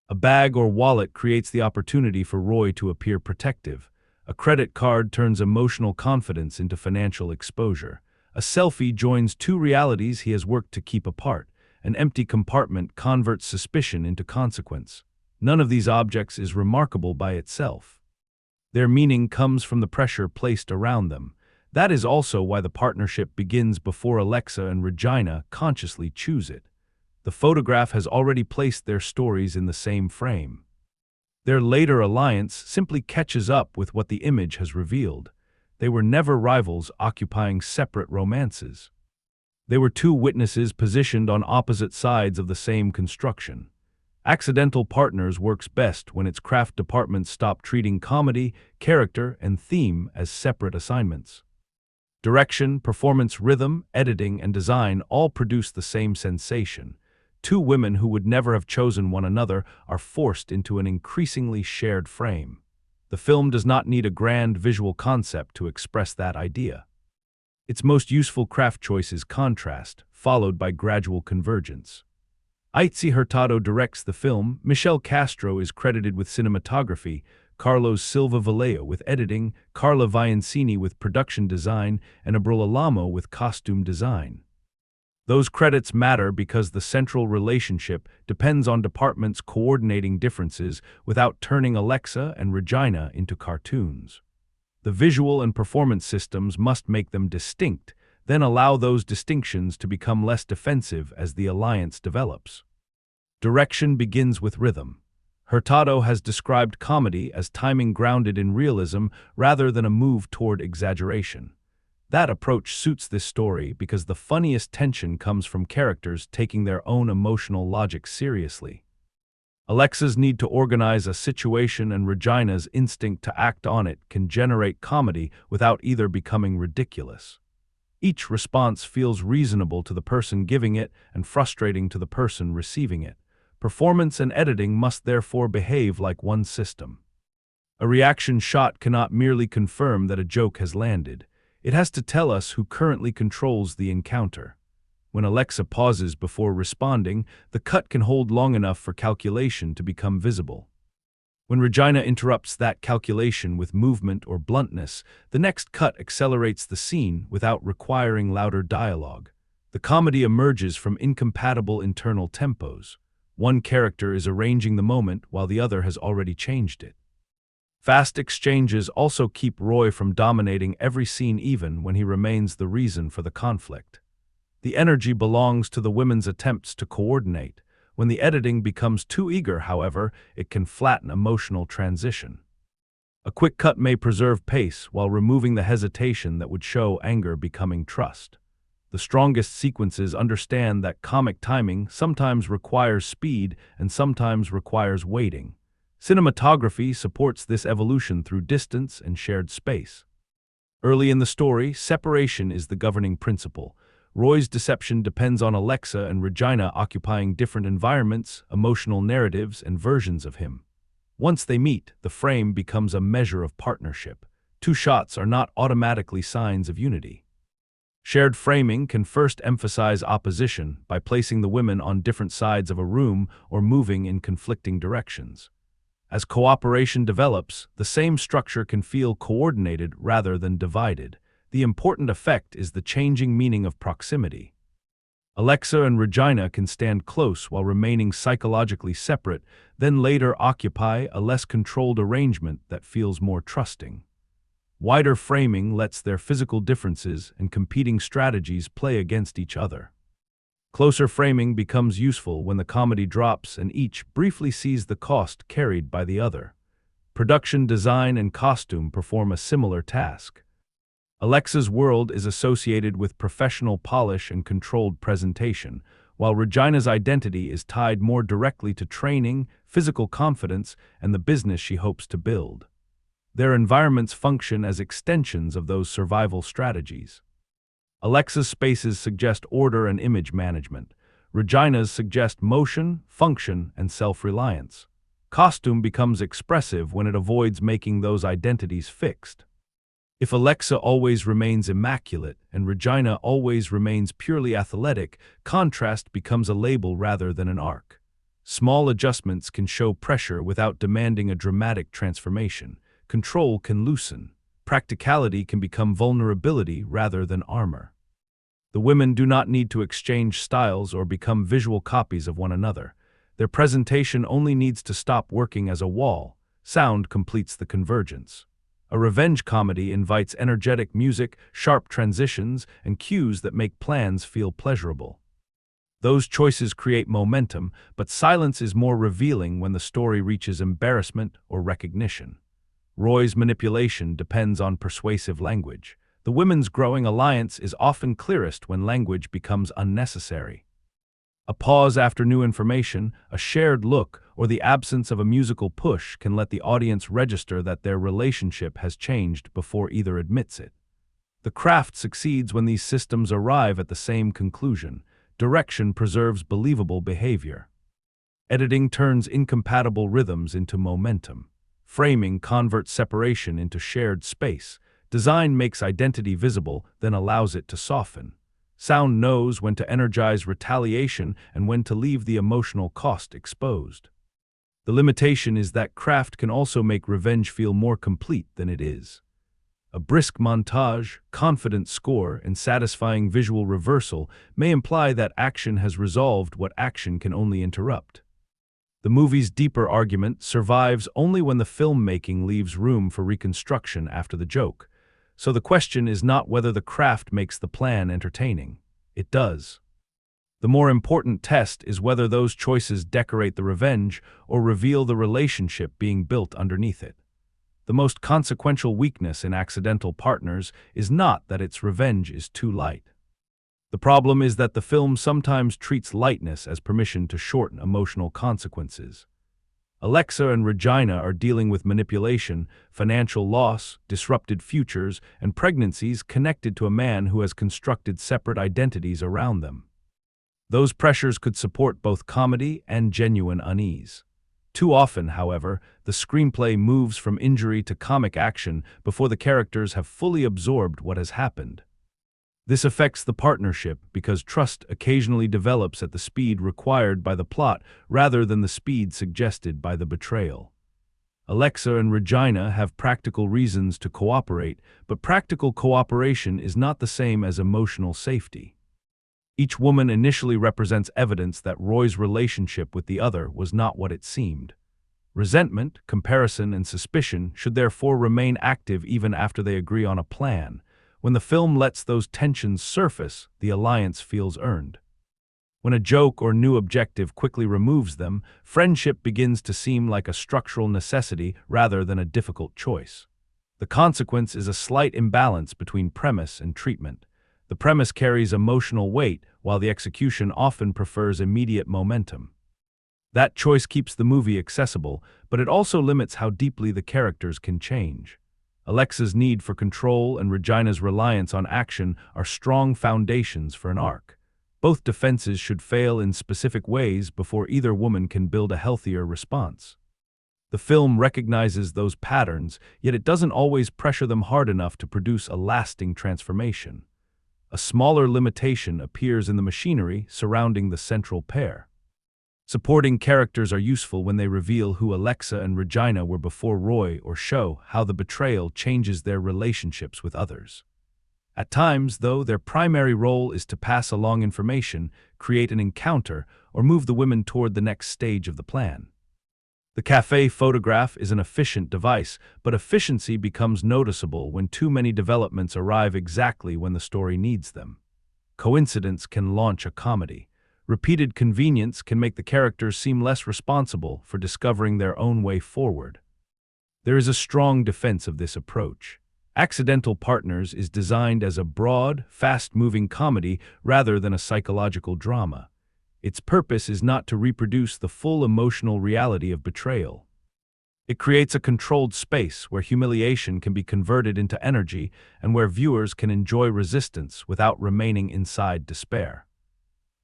A bag or wallet creates the opportunity for Roy to appear protective. A credit card turns emotional confidence into financial exposure. A selfie joins two realities he has worked to keep apart. An empty compartment converts suspicion into consequence. None of these objects is remarkable by itself. Their meaning comes from the pressure placed around them. That is also why the partnership begins before Alexa and Regina consciously choose it. The photograph has already placed their stories in the same frame. Their later alliance simply catches up with what the image has revealed. They were never rivals occupying separate romances. They were two witnesses positioned on opposite sides of the same construction. Accidental Partners works best when its craft departments stop treating comedy, character, and theme as separate assignments. Direction, performance, rhythm, editing, and design all produce the same sensation. Two women who would never have chosen one another are forced into an increasingly shared frame. The film does not need a grand visual concept to express that idea. Its most useful craft choice is contrast, followed by gradual convergence. Ihtzi Hurtado directs the film, Michelle Castro is credited with cinematography, Carlos Silva Vallejo with editing, Carla Viancini with production design, and Abril Alamo with costume design. Those credits matter because the central relationship depends on departments coordinating differences without turning Alexa and Regina into cartoons. The visual and performance systems must make them distinct, then allow those distinctions to become less defensive as the alliance develops. Direction begins with rhythm. Hurtado has described comedy as timing grounded in realism rather than a move toward exaggeration. That approach suits this story because the funniest tension comes from characters taking their own emotional logic seriously. Alexa's need to organize a situation and Regina's instinct to act on it can generate comedy without either becoming ridiculous. Each response feels reasonable to the person giving it and frustrating to the person receiving it. Performance and editing must therefore behave like one system. A reaction shot cannot merely confirm that a joke has landed. It has to tell us who currently controls the encounter. When Alexa pauses before responding, the cut can hold long enough for calculation to become visible. When Regina interrupts that calculation with movement or bluntness, the next cut accelerates the scene without requiring louder dialogue. The comedy emerges from incompatible internal tempos. One character is arranging the moment while the other has already changed it. Fast exchanges also keep Roy from dominating every scene even when he remains the reason for the conflict. The energy belongs to the women's attempts to coordinate. When the editing becomes too eager, however, it can flatten emotional transition. A quick cut may preserve pace while removing the hesitation that would show anger becoming trust. The strongest sequences understand that comic timing sometimes requires speed and sometimes requires waiting. Cinematography supports this evolution through distance and shared space. Early in the story, separation is the governing principle. Roy's deception depends on Alexa and Regina occupying different environments, emotional narratives, and versions of him. Once they meet, the frame becomes a measure of partnership. Two shots are not automatically signs of unity. Shared framing can first emphasize opposition by placing the women on different sides of a room or moving in conflicting directions. As cooperation develops, the same structure can feel coordinated rather than divided. The important effect is the changing meaning of proximity. Alexa and Regina can stand close while remaining psychologically separate, then later occupy a less controlled arrangement that feels more trusting. Wider framing lets their physical differences and competing strategies play against each other. Closer framing becomes useful when the comedy drops and each briefly sees the cost carried by the other. Production design and costume perform a similar task. Alexa's world is associated with professional polish and controlled presentation, while Regina's identity is tied more directly to training, physical confidence, and the business she hopes to build. Their environments function as extensions of those survival strategies. Alexa's spaces suggest order and image management. Regina's suggest motion, function, and self-reliance. Costume becomes expressive when it avoids making those identities fixed. If Alexa always remains immaculate and Regina always remains purely athletic, contrast becomes a label rather than an arc. Small adjustments can show pressure without demanding a dramatic transformation. Control can loosen. Practicality can become vulnerability rather than armor. The women do not need to exchange styles or become visual copies of one another. Their presentation only needs to stop working as a wall. Sound completes the convergence. A revenge comedy invites energetic music, sharp transitions, and cues that make plans feel pleasurable. Those choices create momentum, but silence is more revealing when the story reaches embarrassment or recognition. Roy's manipulation depends on persuasive language. The women's growing alliance is often clearest when language becomes unnecessary. A pause after new information, a shared look, or the absence of a musical push can let the audience register that their relationship has changed before either admits it. The craft succeeds when these systems arrive at the same conclusion. Direction preserves believable behavior. Editing turns incompatible rhythms into momentum. Framing converts separation into shared space. Design makes identity visible, then allows it to soften. Sound knows when to energize retaliation and when to leave the emotional cost exposed. The limitation is that craft can also make revenge feel more complete than it is. A brisk montage, confident score, and satisfying visual reversal may imply that action has resolved what action can only interrupt. The movie's deeper argument survives only when the filmmaking leaves room for reconstruction after the joke. So the question is not whether the craft makes the plan entertaining. It does. The more important test is whether those choices decorate the revenge or reveal the relationship being built underneath it. The most consequential weakness in Accidental Partners is not that its revenge is too light. The problem is that the film sometimes treats lightness as permission to shorten emotional consequences. Alexa and Regina are dealing with manipulation, financial loss, disrupted futures, and pregnancies connected to a man who has constructed separate identities around them. Those pressures could support both comedy and genuine unease. Too often, however, the screenplay moves from injury to comic action before the characters have fully absorbed what has happened. This affects the partnership because trust occasionally develops at the speed required by the plot rather than the speed suggested by the betrayal. Alexa and Regina have practical reasons to cooperate, but practical cooperation is not the same as emotional safety. Each woman initially represents evidence that Roy's relationship with the other was not what it seemed. Resentment, comparison, and suspicion should therefore remain active even after they agree on a plan. When the film lets those tensions surface, the alliance feels earned. When a joke or new objective quickly removes them, friendship begins to seem like a structural necessity rather than a difficult choice. The consequence is a slight imbalance between premise and treatment. The premise carries emotional weight, while the execution often prefers immediate momentum. That choice keeps the movie accessible, but it also limits how deeply the characters can change. Alexa's need for control and Regina's reliance on action are strong foundations for an arc. Both defenses should fail in specific ways before either woman can build a healthier response. The film recognizes those patterns, yet it doesn't always pressure them hard enough to produce a lasting transformation. A smaller limitation appears in the machinery surrounding the central pair. Supporting characters are useful when they reveal who Alexa and Regina were before Roy or show how the betrayal changes their relationships with others. At times, though, their primary role is to pass along information, create an encounter, or move the women toward the next stage of the plan. The cafe photograph is an efficient device, but efficiency becomes noticeable when too many developments arrive exactly when the story needs them. Coincidence can launch a comedy. Repeated convenience can make the characters seem less responsible for discovering their own way forward. There is a strong defense of this approach. Accidental Partners is designed as a broad, fast-moving comedy rather than a psychological drama. Its purpose is not to reproduce the full emotional reality of betrayal. It creates a controlled space where humiliation can be converted into energy and where viewers can enjoy resistance without remaining inside despair.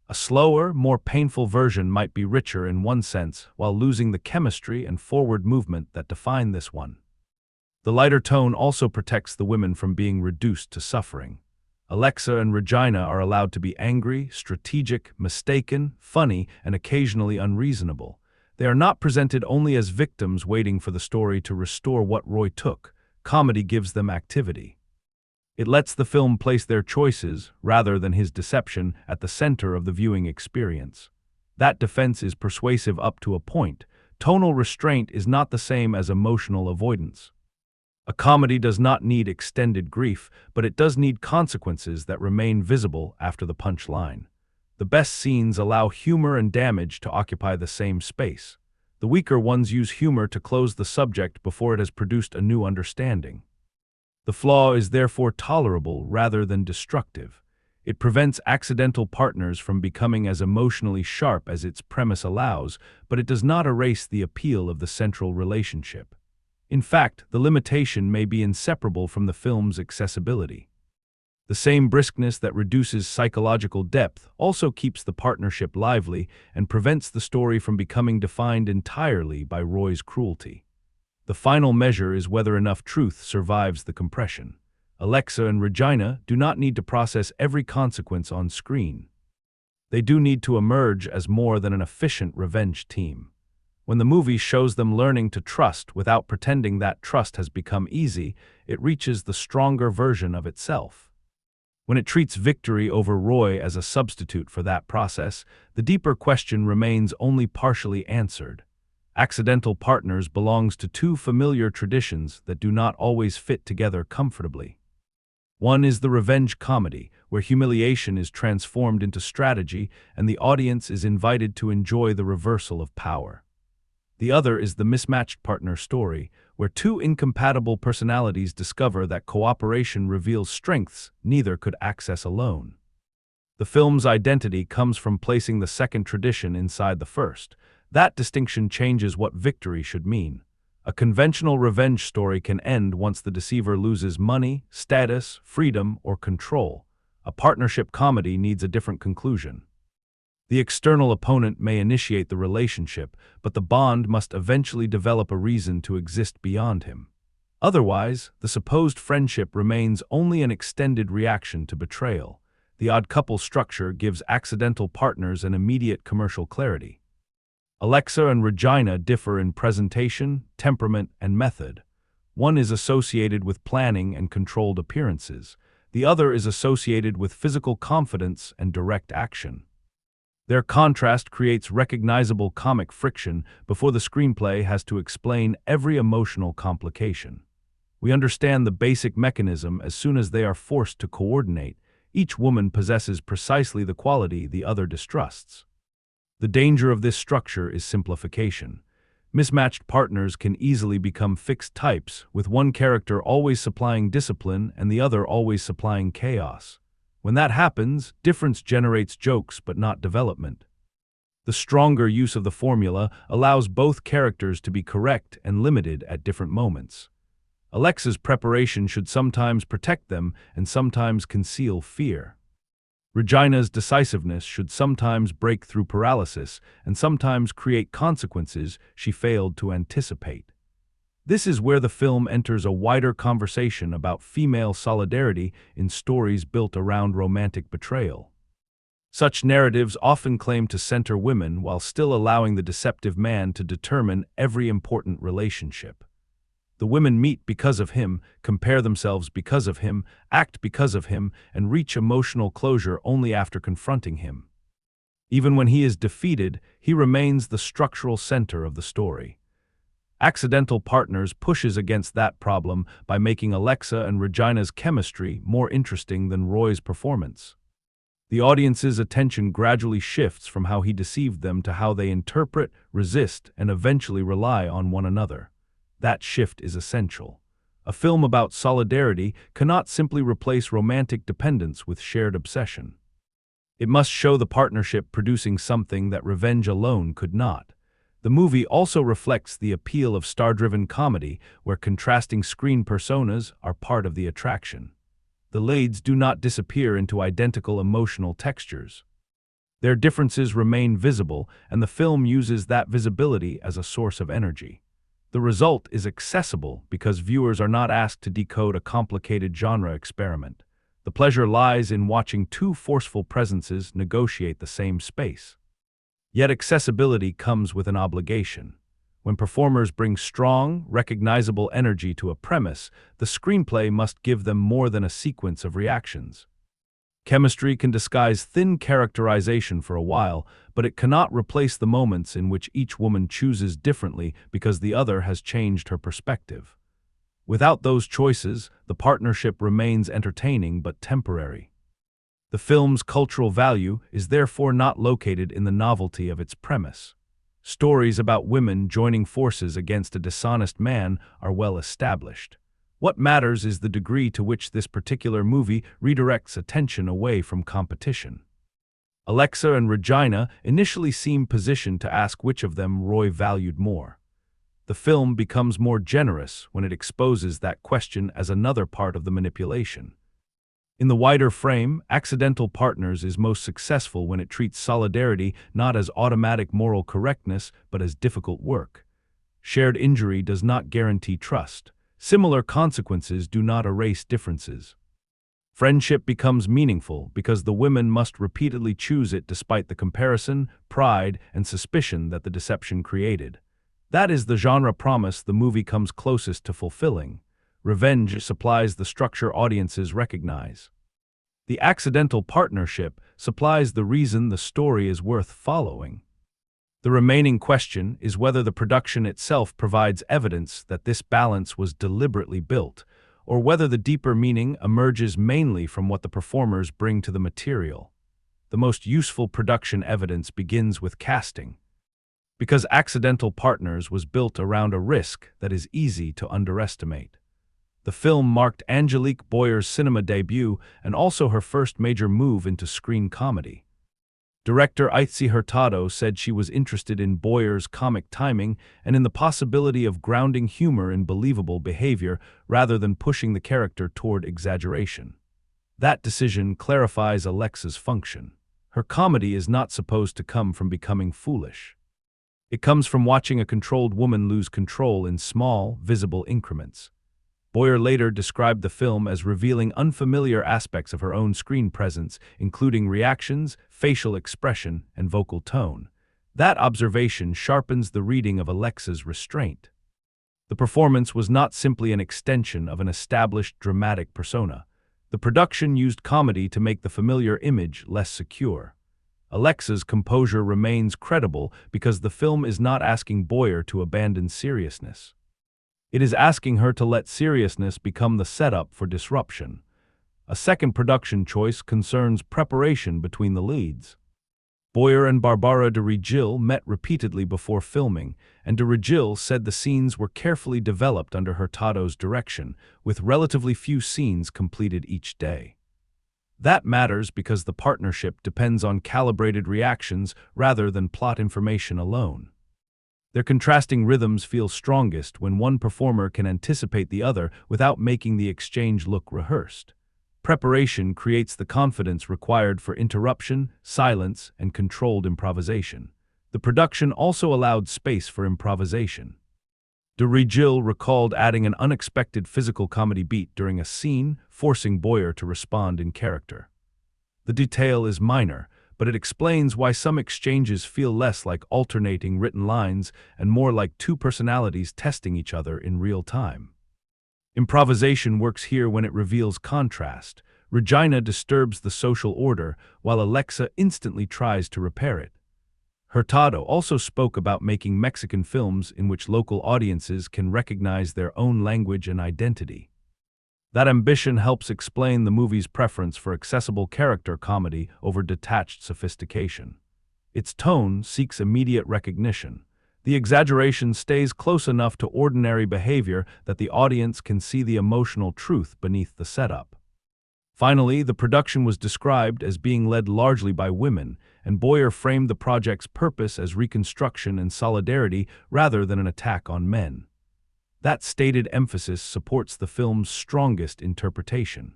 A slower, more painful version might be richer in one sense while losing the chemistry and forward movement that define this one. The lighter tone also protects the women from being reduced to suffering. Alexa and Regina are allowed to be angry, strategic, mistaken, funny, and occasionally unreasonable. They are not presented only as victims waiting for the story to restore what Roy took. Comedy gives them activity. It lets the film place their choices, rather than his deception, at the center of the viewing experience. That defense is persuasive up to a point. Tonal restraint is not the same as emotional avoidance. A comedy does not need extended grief, but it does need consequences that remain visible after the punchline. The best scenes allow humor and damage to occupy the same space. The weaker ones use humor to close the subject before it has produced a new understanding. The flaw is therefore tolerable rather than destructive. It prevents accidental partners from becoming as emotionally sharp as its premise allows, but it does not erase the appeal of the central relationship. In fact, the limitation may be inseparable from the film's accessibility. The same briskness that reduces psychological depth also keeps the partnership lively and prevents the story from becoming defined entirely by Roy's cruelty. The final measure is whether enough truth survives the compression. Alexa and Regina do not need to process every consequence on screen. They do need to emerge as more than an efficient revenge team. When the movie shows them learning to trust without pretending that trust has become easy, it reaches the stronger version of itself. When it treats victory over Roy as a substitute for that process, the deeper question remains only partially answered. Accidental Partners belongs to two familiar traditions that do not always fit together comfortably. One is the revenge comedy, where humiliation is transformed into strategy and the audience is invited to enjoy the reversal of power. The other is the mismatched partner story, where two incompatible personalities discover that cooperation reveals strengths neither could access alone. The film's identity comes from placing the second tradition inside the first. That distinction changes what victory should mean. A conventional revenge story can end once the deceiver loses money, status, freedom, or control. A partnership comedy needs a different conclusion. The external opponent may initiate the relationship, but the bond must eventually develop a reason to exist beyond him. Otherwise, the supposed friendship remains only an extended reaction to betrayal. The odd couple structure gives accidental partners an immediate commercial clarity. Alexa and Regina differ in presentation, temperament, and method. One is associated with planning and controlled appearances. The other is associated with physical confidence and direct action. Their contrast creates recognizable comic friction before the screenplay has to explain every emotional complication. We understand the basic mechanism as soon as they are forced to coordinate. Each woman possesses precisely the quality the other distrusts. The danger of this structure is simplification. Mismatched partners can easily become fixed types, with one character always supplying discipline and the other always supplying chaos. When that happens, difference generates jokes but not development. The stronger use of the formula allows both characters to be correct and limited at different moments. Alexa's preparation should sometimes protect them and sometimes conceal fear. Regina's decisiveness should sometimes break through paralysis and sometimes create consequences she failed to anticipate. This is where the film enters a wider conversation about female solidarity in stories built around romantic betrayal. Such narratives often claim to center women while still allowing the deceptive man to determine every important relationship. The women meet because of him, compare themselves because of him, act because of him, and reach emotional closure only after confronting him. Even when he is defeated, he remains the structural center of the story. Accidental Partners pushes against that problem by making Alexa and Regina's chemistry more interesting than Roy's performance. The audience's attention gradually shifts from how he deceived them to how they interpret, resist, and eventually rely on one another. That shift is essential. A film about solidarity cannot simply replace romantic dependence with shared obsession. It must show the partnership producing something that revenge alone could not. The movie also reflects the appeal of star-driven comedy, where contrasting screen personas are part of the attraction. The leads do not disappear into identical emotional textures. Their differences remain visible, and the film uses that visibility as a source of energy. The result is accessible because viewers are not asked to decode a complicated genre experiment. The pleasure lies in watching two forceful presences negotiate the same space. Yet accessibility comes with an obligation. When performers bring strong, recognizable energy to a premise, the screenplay must give them more than a sequence of reactions. Chemistry can disguise thin characterization for a while, but it cannot replace the moments in which each woman chooses differently because the other has changed her perspective. Without those choices, the partnership remains entertaining but temporary. The film's cultural value is therefore not located in the novelty of its premise. Stories about women joining forces against a dishonest man are well established. What matters is the degree to which this particular movie redirects attention away from competition. Alexa and Regina initially seem positioned to ask which of them Roy valued more. The film becomes more generous when it exposes that question as another part of the manipulation. In the wider frame, Accidental Partners is most successful when it treats solidarity not as automatic moral correctness but as difficult work. Shared injury does not guarantee trust. Similar consequences do not erase differences. Friendship becomes meaningful because the women must repeatedly choose it despite the comparison, pride, and suspicion that the deception created. That is the genre promise the movie comes closest to fulfilling. Revenge supplies the structure audiences recognize. The accidental partnership supplies the reason the story is worth following. The remaining question is whether the production itself provides evidence that this balance was deliberately built, or whether the deeper meaning emerges mainly from what the performers bring to the material. The most useful production evidence begins with casting. Because Accidental Partners was built around a risk that is easy to underestimate. The film marked Angelique Boyer's cinema debut and also her first major move into screen comedy. Director Ihtzi Hurtado said she was interested in Boyer's comic timing and in the possibility of grounding humor in believable behavior rather than pushing the character toward exaggeration. That decision clarifies Alexa's function. Her comedy is not supposed to come from becoming foolish. It comes from watching a controlled woman lose control in small, visible increments. Boyer later described the film as revealing unfamiliar aspects of her own screen presence, including reactions, facial expression, and vocal tone. That observation sharpens the reading of Alexa's restraint. The performance was not simply an extension of an established dramatic persona. The production used comedy to make the familiar image less secure. Alexa's composure remains credible because the film is not asking Boyer to abandon seriousness. It is asking her to let seriousness become the setup for disruption. A second production choice concerns preparation between the leads. Boyer and Bárbara de Regil met repeatedly before filming, and de Regil said the scenes were carefully developed under Hurtado's direction, with relatively few scenes completed each day. That matters because the partnership depends on calibrated reactions rather than plot information alone. Their contrasting rhythms feel strongest when one performer can anticipate the other without making the exchange look rehearsed. Preparation creates the confidence required for interruption, silence, and controlled improvisation. The production also allowed space for improvisation. De Regil recalled adding an unexpected physical comedy beat during a scene, forcing Boyer to respond in character. The detail is minor, but it explains why some exchanges feel less like alternating written lines and more like two personalities testing each other in real time. Improvisation works here when it reveals contrast. Regina disturbs the social order, while Alexa instantly tries to repair it. Hurtado also spoke about making Mexican films in which local audiences can recognize their own language and identity. That ambition helps explain the movie's preference for accessible character comedy over detached sophistication. Its tone seeks immediate recognition. The exaggeration stays close enough to ordinary behavior that the audience can see the emotional truth beneath the setup. Finally, the production was described as being led largely by women, and Boyer framed the project's purpose as reconstruction and solidarity rather than an attack on men. That stated emphasis supports the film's strongest interpretation.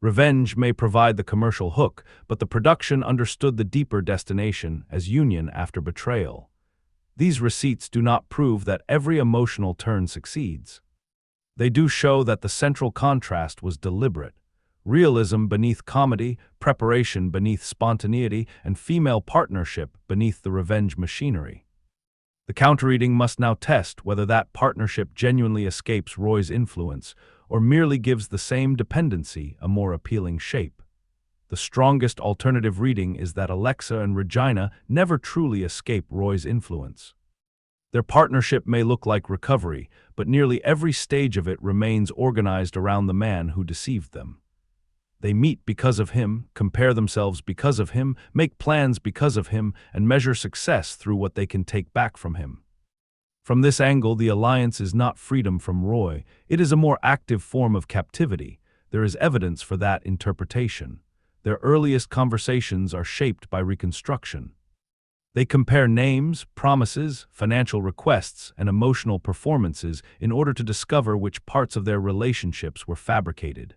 Revenge may provide the commercial hook, but the production understood the deeper destination as union after betrayal. These receipts do not prove that every emotional turn succeeds. They do show that the central contrast was deliberate. Realism beneath comedy, preparation beneath spontaneity, and female partnership beneath the revenge machinery. The counterreading must now test whether that partnership genuinely escapes Roy's influence or merely gives the same dependency a more appealing shape. The strongest alternative reading is that Alexa and Regina never truly escape Roy's influence. Their partnership may look like recovery, but nearly every stage of it remains organized around the man who deceived them. They meet because of him, compare themselves because of him, make plans because of him, and measure success through what they can take back from him. From this angle, the alliance is not freedom from Roy, it is a more active form of captivity. There is evidence for that interpretation. Their earliest conversations are shaped by reconstruction. They compare names, promises, financial requests, and emotional performances in order to discover which parts of their relationships were fabricated.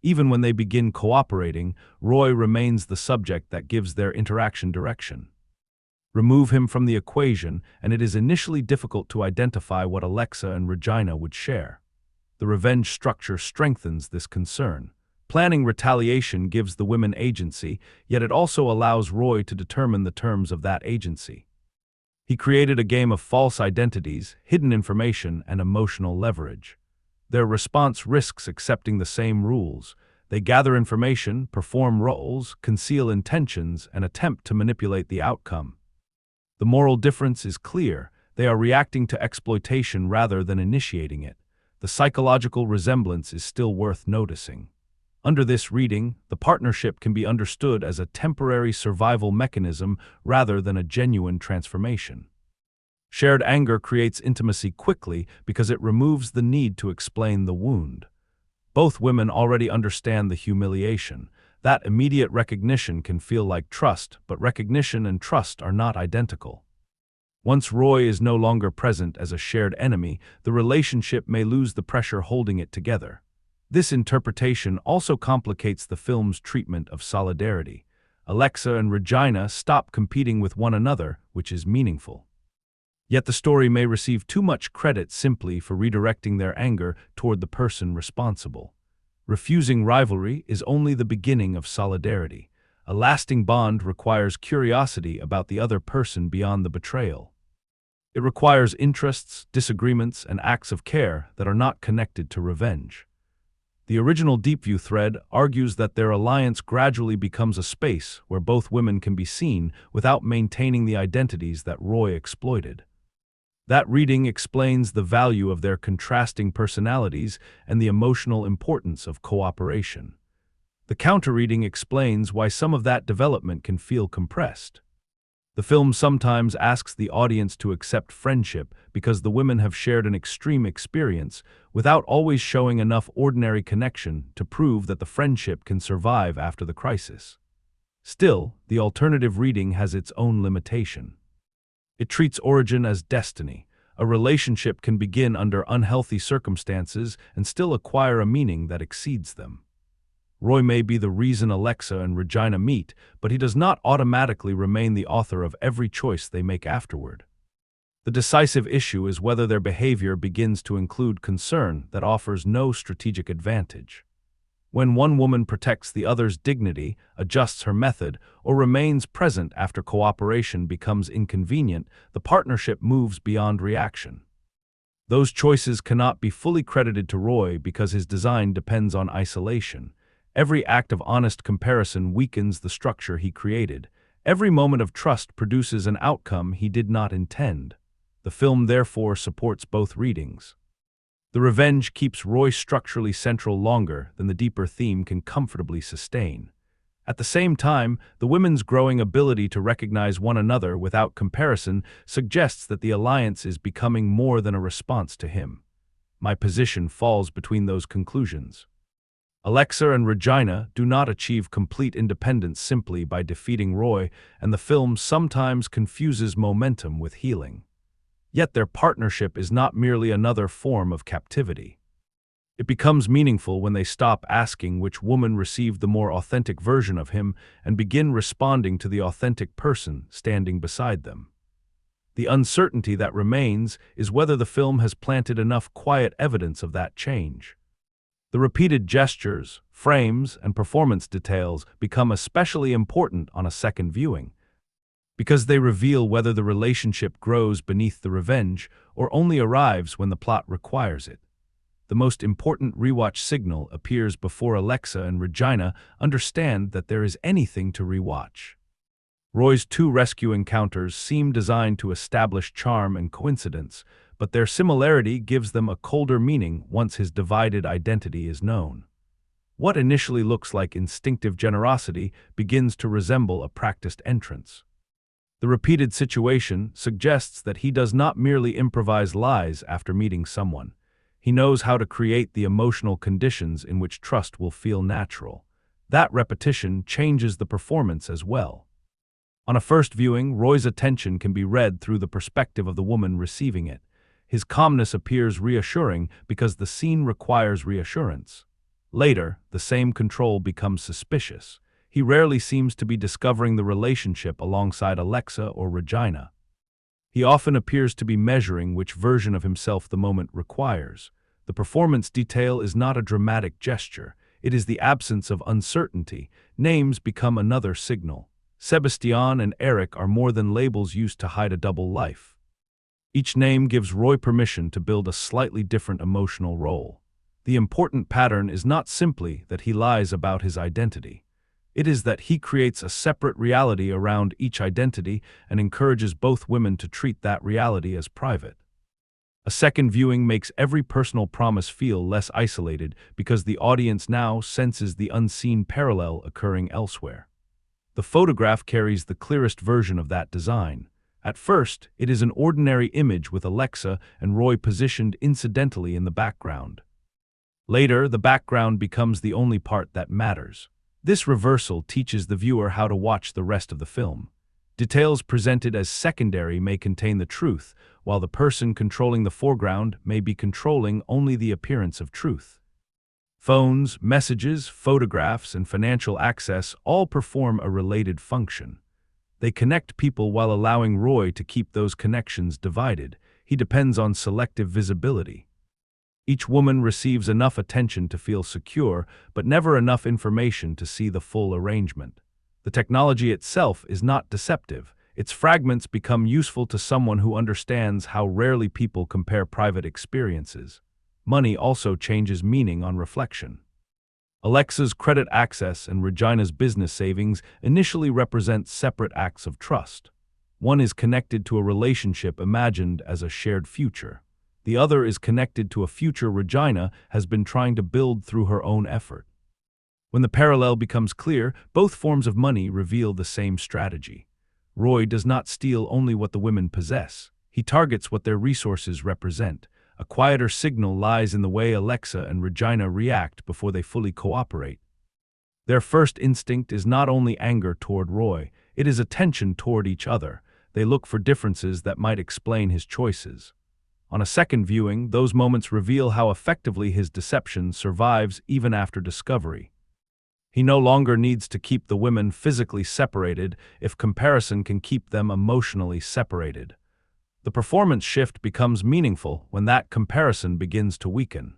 Even when they begin cooperating, Roy remains the subject that gives their interaction direction. Remove him from the equation, and it is initially difficult to identify what Alexa and Regina would share. The revenge structure strengthens this concern. Planning retaliation gives the women agency, yet it also allows Roy to determine the terms of that agency. He created a game of false identities, hidden information, and emotional leverage. Their response risks accepting the same rules. They gather information, perform roles, conceal intentions, and attempt to manipulate the outcome. The moral difference is clear. They are reacting to exploitation rather than initiating it. The psychological resemblance is still worth noticing. Under this reading, the partnership can be understood as a temporary survival mechanism rather than a genuine transformation. Shared anger creates intimacy quickly because it removes the need to explain the wound. Both women already understand the humiliation. That immediate recognition can feel like trust, but recognition and trust are not identical. Once Roy is no longer present as a shared enemy, the relationship may lose the pressure holding it together. This interpretation also complicates the film's treatment of solidarity. Alexa and Regina stop competing with one another, which is meaningful. Yet the story may receive too much credit simply for redirecting their anger toward the person responsible. Refusing rivalry is only the beginning of solidarity. A lasting bond requires curiosity about the other person beyond the betrayal. It requires interests, disagreements, and acts of care that are not connected to revenge. The original Deepview thread argues that their alliance gradually becomes a space where both women can be seen without maintaining the identities that Roy exploited. That reading explains the value of their contrasting personalities and the emotional importance of cooperation. The counter-reading explains why some of that development can feel compressed. The film sometimes asks the audience to accept friendship because the women have shared an extreme experience without always showing enough ordinary connection to prove that the friendship can survive after the crisis. Still, the alternative reading has its own limitation. It treats origin as destiny. A relationship can begin under unhealthy circumstances and still acquire a meaning that exceeds them. Roy may be the reason Alexa and Regina meet, but he does not automatically remain the author of every choice they make afterward. The decisive issue is whether their behavior begins to include concern that offers no strategic advantage. When one woman protects the other's dignity, adjusts her method, or remains present after cooperation becomes inconvenient, the partnership moves beyond reaction. Those choices cannot be fully credited to Roy because his design depends on isolation. Every act of honest comparison weakens the structure he created. Every moment of trust produces an outcome he did not intend. The film therefore supports both readings. The revenge keeps Roy structurally central longer than the deeper theme can comfortably sustain. At the same time, the women's growing ability to recognize one another without comparison suggests that the alliance is becoming more than a response to him. My position falls between those conclusions. Alexa and Regina do not achieve complete independence simply by defeating Roy, and the film sometimes confuses momentum with healing. Yet their partnership is not merely another form of captivity. It becomes meaningful when they stop asking which woman received the more authentic version of him and begin responding to the authentic person standing beside them. The uncertainty that remains is whether the film has planted enough quiet evidence of that change. The repeated gestures, frames, and performance details become especially important on a second viewing, because they reveal whether the relationship grows beneath the revenge or only arrives when the plot requires it. The most important rewatch signal appears before Alexa and Regina understand that there is anything to rewatch. Roy's two rescue encounters seem designed to establish charm and coincidence, but their similarity gives them a colder meaning once his divided identity is known. What initially looks like instinctive generosity begins to resemble a practiced entrance. The repeated situation suggests that he does not merely improvise lies after meeting someone. He knows how to create the emotional conditions in which trust will feel natural. That repetition changes the performance as well. On a first viewing, Roy's attention can be read through the perspective of the woman receiving it. His calmness appears reassuring because the scene requires reassurance. Later, the same control becomes suspicious. He rarely seems to be discovering the relationship alongside Alexa or Regina. He often appears to be measuring which version of himself the moment requires. The performance detail is not a dramatic gesture. It is the absence of uncertainty. Names become another signal. Sebastian and Eric are more than labels used to hide a double life. Each name gives Roy permission to build a slightly different emotional role. The important pattern is not simply that he lies about his identity. It is that he creates a separate reality around each identity and encourages both women to treat that reality as private. A second viewing makes every personal promise feel less isolated because the audience now senses the unseen parallel occurring elsewhere. The photograph carries the clearest version of that design. At first, it is an ordinary image with Alexa and Roy positioned incidentally in the background. Later, the background becomes the only part that matters. This reversal teaches the viewer how to watch the rest of the film. Details presented as secondary may contain the truth, while the person controlling the foreground may be controlling only the appearance of truth. Phones, messages, photographs, and financial access all perform a related function. They connect people while allowing Roy to keep those connections divided. He depends on selective visibility. Each woman receives enough attention to feel secure, but never enough information to see the full arrangement. The technology itself is not deceptive. Its fragments become useful to someone who understands how rarely people compare private experiences. Money also changes meaning on reflection. Alexa's credit access and Regina's business savings initially represent separate acts of trust. One is connected to a relationship imagined as a shared future. The other is connected to a future Regina has been trying to build through her own effort. When the parallel becomes clear, both forms of money reveal the same strategy. Roy does not steal only what the women possess. He targets what their resources represent. A quieter signal lies in the way Alexa and Regina react before they fully cooperate. Their first instinct is not only anger toward Roy, it is attention toward each other. They look for differences that might explain his choices. On a second viewing, those moments reveal how effectively his deception survives even after discovery. He no longer needs to keep the women physically separated if comparison can keep them emotionally separated. The performance shift becomes meaningful when that comparison begins to weaken.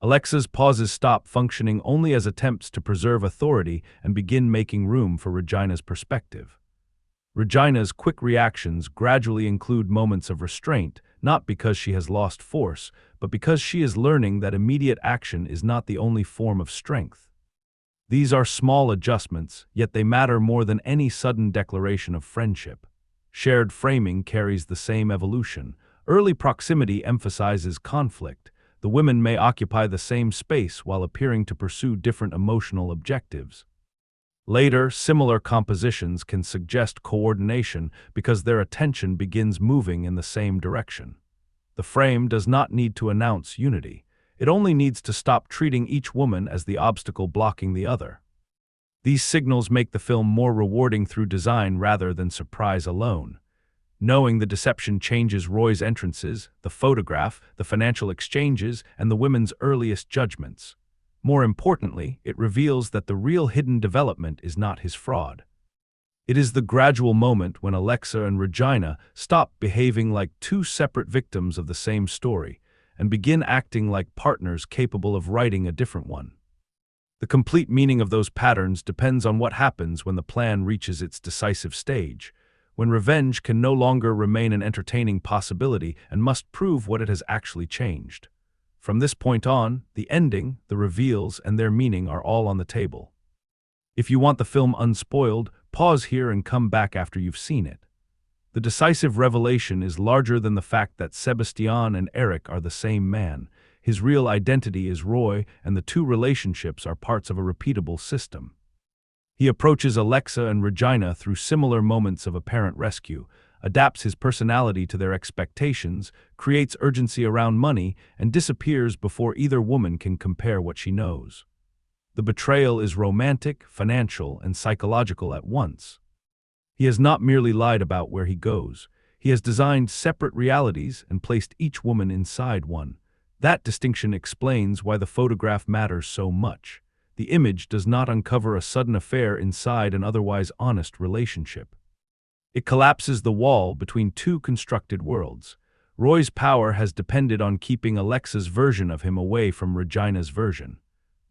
Alexa's pauses stop functioning only as attempts to preserve authority and begin making room for Regina's perspective. Regina's quick reactions gradually include moments of restraint, not because she has lost force, but because she is learning that immediate action is not the only form of strength. These are small adjustments, yet they matter more than any sudden declaration of friendship. Shared framing carries the same evolution. Early proximity emphasizes conflict. The women may occupy the same space while appearing to pursue different emotional objectives. Later, similar compositions can suggest coordination because their attention begins moving in the same direction. The frame does not need to announce unity. It only needs to stop treating each woman as the obstacle blocking the other. These signals make the film more rewarding through design rather than surprise alone. Knowing the deception changes Roy's entrances, the photograph, the financial exchanges, and the women's earliest judgments. More importantly, it reveals that the real hidden development is not his fraud. It is the gradual moment when Alexa and Regina stop behaving like two separate victims of the same story and begin acting like partners capable of writing a different one. The complete meaning of those patterns depends on what happens when the plan reaches its decisive stage, when revenge can no longer remain an entertaining possibility and must prove what it has actually changed. From this point on, the ending, the reveals, and their meaning are all on the table. If you want the film unspoiled, pause here and come back after you've seen it. The decisive revelation is larger than the fact that Sebastian and Eric are the same man. His real identity is Roy, and the two relationships are parts of a repeatable system. He approaches Alexa and Regina through similar moments of apparent rescue, adapts his personality to their expectations, creates urgency around money, and disappears before either woman can compare what she knows. The betrayal is romantic, financial, and psychological at once. He has not merely lied about where he goes. He has designed separate realities and placed each woman inside one. That distinction explains why the photograph matters so much. The image does not uncover a sudden affair inside an otherwise honest relationship. It collapses the wall between two constructed worlds. Roy's power has depended on keeping Alexa's version of him away from Regina's version.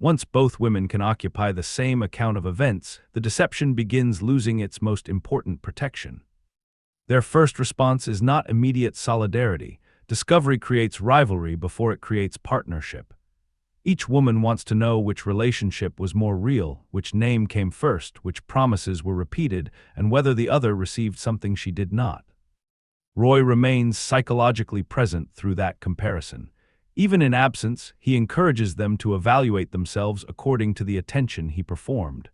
Once both women can occupy the same account of events, the deception begins losing its most important protection. Their first response is not immediate solidarity. Discovery creates rivalry before it creates partnership. Each woman wants to know which relationship was more real, which name came first, which promises were repeated, and whether the other received something she did not. Roy remains psychologically present through that comparison. Even in absence, he encourages them to evaluate themselves according to the attention he performed.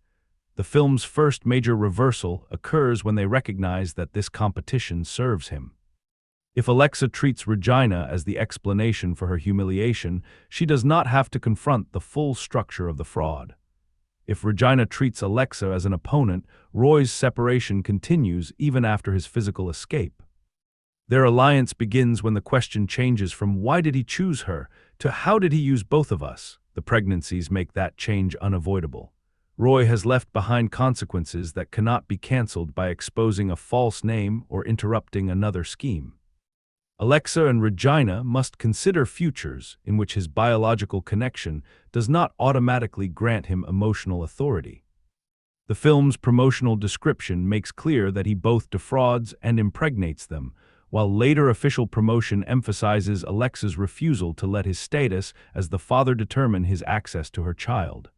The film's first major reversal occurs when they recognize that this competition serves him. If Alexa treats Regina as the explanation for her humiliation, she does not have to confront the full structure of the fraud. If Regina treats Alexa as an opponent, Roy's separation continues even after his physical escape. Their alliance begins when the question changes from "why did he choose her?" to "how did he use both of us?" The pregnancies make that change unavoidable. Roy has left behind consequences that cannot be cancelled by exposing a false name or interrupting another scheme. Alexa and Regina must consider futures in which his biological connection does not automatically grant him emotional authority. The film's promotional description makes clear that he both defrauds and impregnates them, while later official promotion emphasizes Alexa's refusal to let his status as the father determine his access to her child.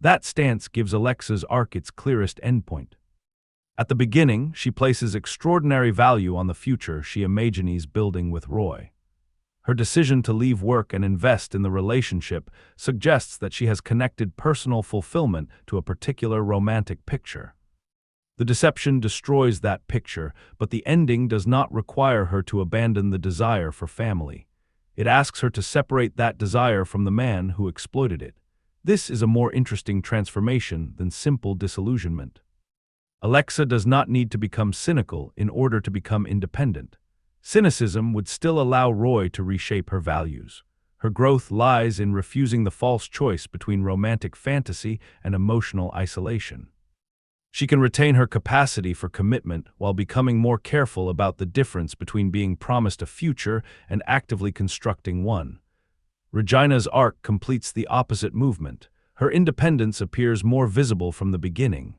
That stance gives Alexa's arc its clearest endpoint. At the beginning, she places extraordinary value on the future she imagines building with Roy. Her decision to leave work and invest in the relationship suggests that she has connected personal fulfillment to a particular romantic picture. The deception destroys that picture, but the ending does not require her to abandon the desire for family. It asks her to separate that desire from the man who exploited it. This is a more interesting transformation than simple disillusionment. Alexa does not need to become cynical in order to become independent. Cynicism would still allow Roy to reshape her values. Her growth lies in refusing the false choice between romantic fantasy and emotional isolation. She can retain her capacity for commitment while becoming more careful about the difference between being promised a future and actively constructing one. Regina's arc completes the opposite movement. Her independence appears more visible from the beginning.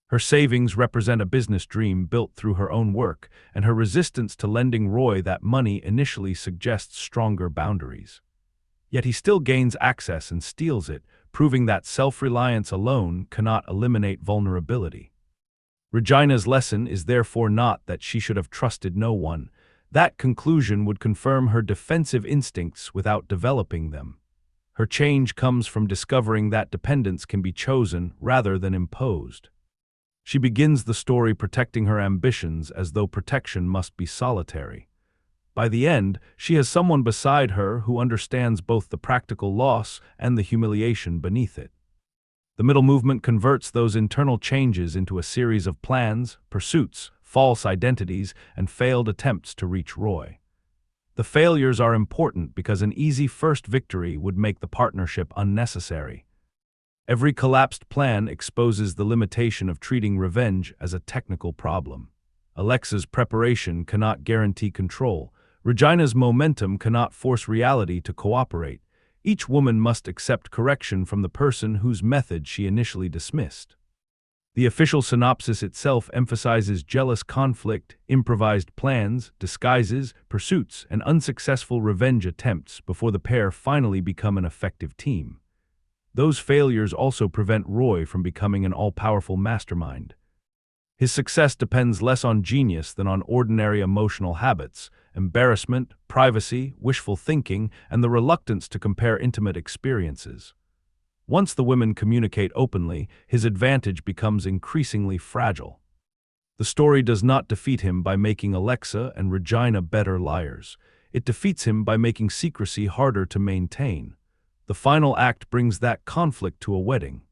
Her savings represent a business dream built through her own work, and her resistance to lending Roy that money initially suggests stronger boundaries. Yet he still gains access and steals it, proving that self-reliance alone cannot eliminate vulnerability. Regina's lesson is therefore not that she should have trusted no one. That conclusion would confirm her defensive instincts without developing them. Her change comes from discovering that dependence can be chosen rather than imposed. She begins the story protecting her ambitions as though protection must be solitary. By the end, she has someone beside her who understands both the practical loss and the humiliation beneath it. The middle movement converts those internal changes into a series of plans, pursuits, false identities, and failed attempts to reach Roy. The failures are important because an easy first victory would make the partnership unnecessary. Every collapsed plan exposes the limitation of treating revenge as a technical problem. Alexa's preparation cannot guarantee control. Regina's momentum cannot force reality to cooperate. Each woman must accept correction from the person whose method she initially dismissed. The official synopsis itself emphasizes jealous conflict, improvised plans, disguises, pursuits, and unsuccessful revenge attempts before the pair finally become an effective team. Those failures also prevent Roy from becoming an all-powerful mastermind. His success depends less on genius than on ordinary emotional habits, embarrassment, privacy, wishful thinking, and the reluctance to compare intimate experiences. Once the women communicate openly, his advantage becomes increasingly fragile. The story does not defeat him by making Alexa and Regina better liars. It defeats him by making secrecy harder to maintain. The final act brings that conflict to a wedding.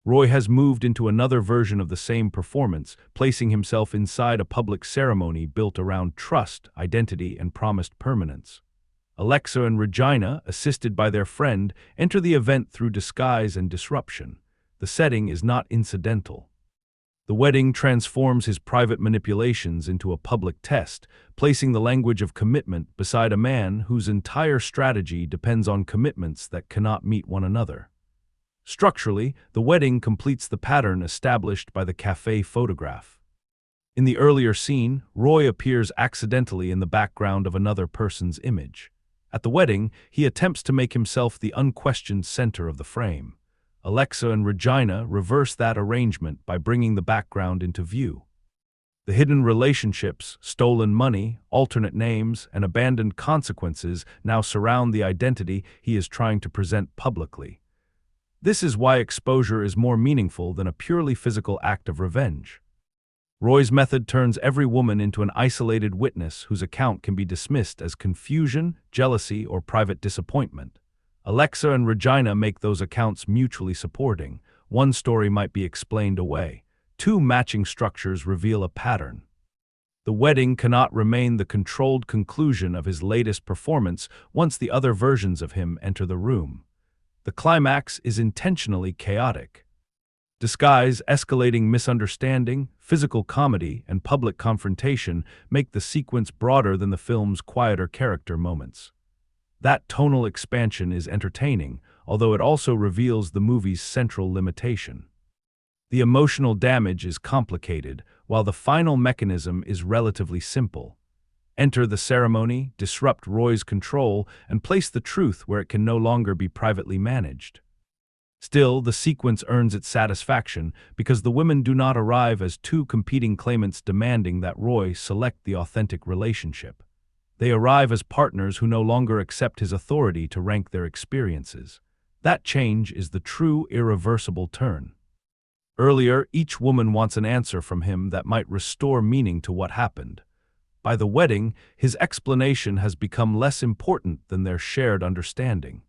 Roy has moved into another version of the same performance, placing himself inside a public ceremony built around trust, identity, and promised permanence. Alexa and Regina, assisted by their friend, enter the event through disguise and disruption. The setting is not incidental. The wedding transforms his private manipulations into a public test, placing the language of commitment beside a man whose entire strategy depends on commitments that cannot meet one another. Structurally, the wedding completes the pattern established by the café photograph. In the earlier scene, Roy appears accidentally in the background of another person's image. At the wedding, he attempts to make himself the unquestioned center of the frame. Alexa and Regina reverse that arrangement by bringing the background into view. The hidden relationships, stolen money, alternate names, and abandoned consequences now surround the identity he is trying to present publicly. This is why exposure is more meaningful than a purely physical act of revenge. Roy's method turns every woman into an isolated witness whose account can be dismissed as confusion, jealousy, or private disappointment. Alexa and Regina make those accounts mutually supporting. One story might be explained away. Two matching structures reveal a pattern. The wedding cannot remain the controlled conclusion of his latest performance once the other versions of him enter the room. The climax is intentionally chaotic. Disguise, escalating misunderstanding, physical comedy, and public confrontation make the sequence broader than the film's quieter character moments. That tonal expansion is entertaining, although it also reveals the movie's central limitation. The emotional damage is complicated, while the final mechanism is relatively simple. Enter the ceremony, disrupt Roy's control, and place the truth where it can no longer be privately managed. Still, the sequence earns its satisfaction because the women do not arrive as two competing claimants demanding that Roy select the authentic relationship. They arrive as partners who no longer accept his authority to rank their experiences. That change is the true, irreversible turn. Earlier, each woman wants an answer from him that might restore meaning to what happened. By the wedding, his explanation has become less important than their shared understanding.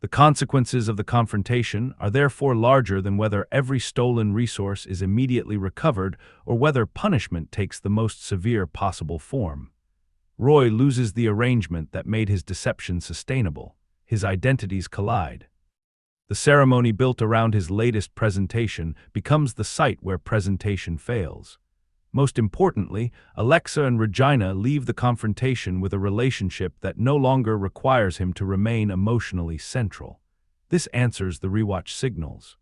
The consequences of the confrontation are therefore larger than whether every stolen resource is immediately recovered or whether punishment takes the most severe possible form. Roy loses the arrangement that made his deception sustainable. His identities collide. The ceremony built around his latest presentation becomes the site where presentation fails. Most importantly, Alexa and Regina leave the confrontation with a relationship that no longer requires him to remain emotionally central. This answers the rewatch signals.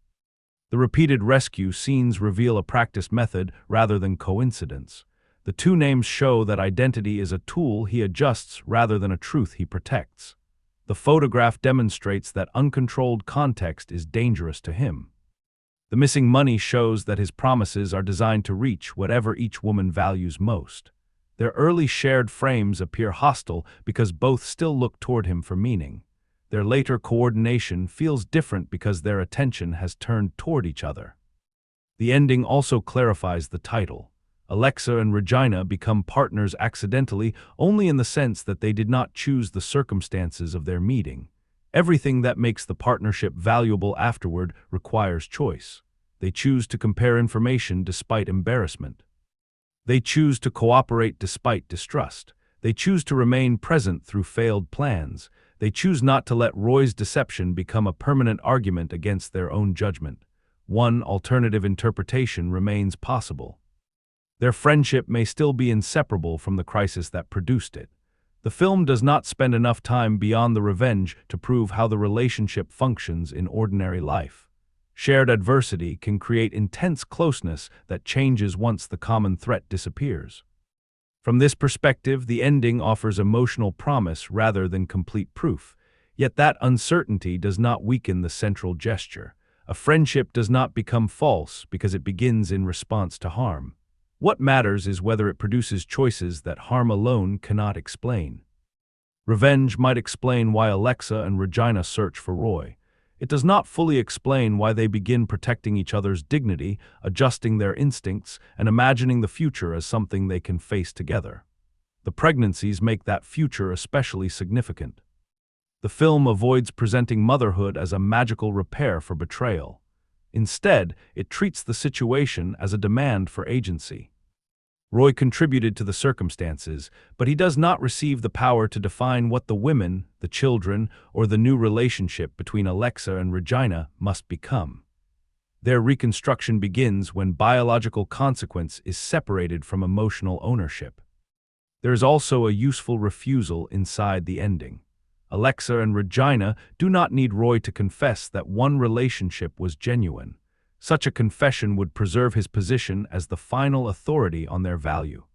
The repeated rescue scenes reveal a practiced method rather than coincidence. The two names show that identity is a tool he adjusts rather than a truth he protects. The photograph demonstrates that uncontrolled context is dangerous to him. The missing money shows that his promises are designed to reach whatever each woman values most. Their early shared frames appear hostile because both still look toward him for meaning. Their later coordination feels different because their attention has turned toward each other. The ending also clarifies the title. Alexa and Regina become partners accidentally only in the sense that they did not choose the circumstances of their meeting. Everything that makes the partnership valuable afterward requires choice. They choose to compare information despite embarrassment. They choose to cooperate despite distrust. They choose to remain present through failed plans. They choose not to let Roy's deception become a permanent argument against their own judgment. One alternative interpretation remains possible. Their friendship may still be inseparable from the crisis that produced it. The film does not spend enough time beyond the revenge to prove how the relationship functions in ordinary life. Shared adversity can create intense closeness that changes once the common threat disappears. From this perspective, the ending offers emotional promise rather than complete proof. Yet that uncertainty does not weaken the central gesture. A friendship does not become false because it begins in response to harm. What matters is whether it produces choices that harm alone cannot explain. Revenge might explain why Alexa and Regina search for Roy. It does not fully explain why they begin protecting each other's dignity, adjusting their instincts, and imagining the future as something they can face together. The pregnancies make that future especially significant. The film avoids presenting motherhood as a magical repair for betrayal. Instead, it treats the situation as a demand for agency. Roy contributed to the circumstances, but he does not receive the power to define what the women, the children, or the new relationship between Alexa and Regina must become. Their reconstruction begins when biological consequence is separated from emotional ownership. There is also a useful refusal inside the ending. Alexa and Regina do not need Roy to confess that one relationship was genuine. Such a confession would preserve his position as the final authority on their value.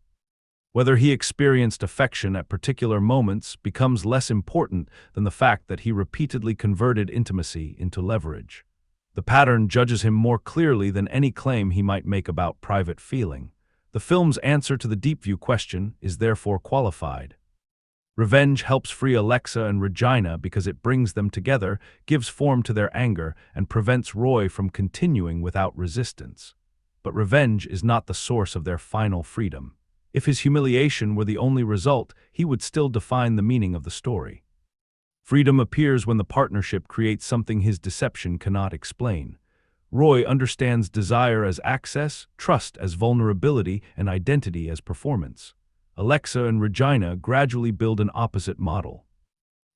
Whether he experienced affection at particular moments becomes less important than the fact that he repeatedly converted intimacy into leverage. The pattern judges him more clearly than any claim he might make about private feeling. The film's answer to the deep-view question is therefore qualified. Revenge helps free Alexa and Regina because it brings them together, gives form to their anger, and prevents Roy from continuing without resistance. But revenge is not the source of their final freedom. If his humiliation were the only result, he would still define the meaning of the story. Freedom appears when the partnership creates something his deception cannot explain. Roy understands desire as access, trust as vulnerability, and identity as performance. Alexa and Regina gradually build an opposite model.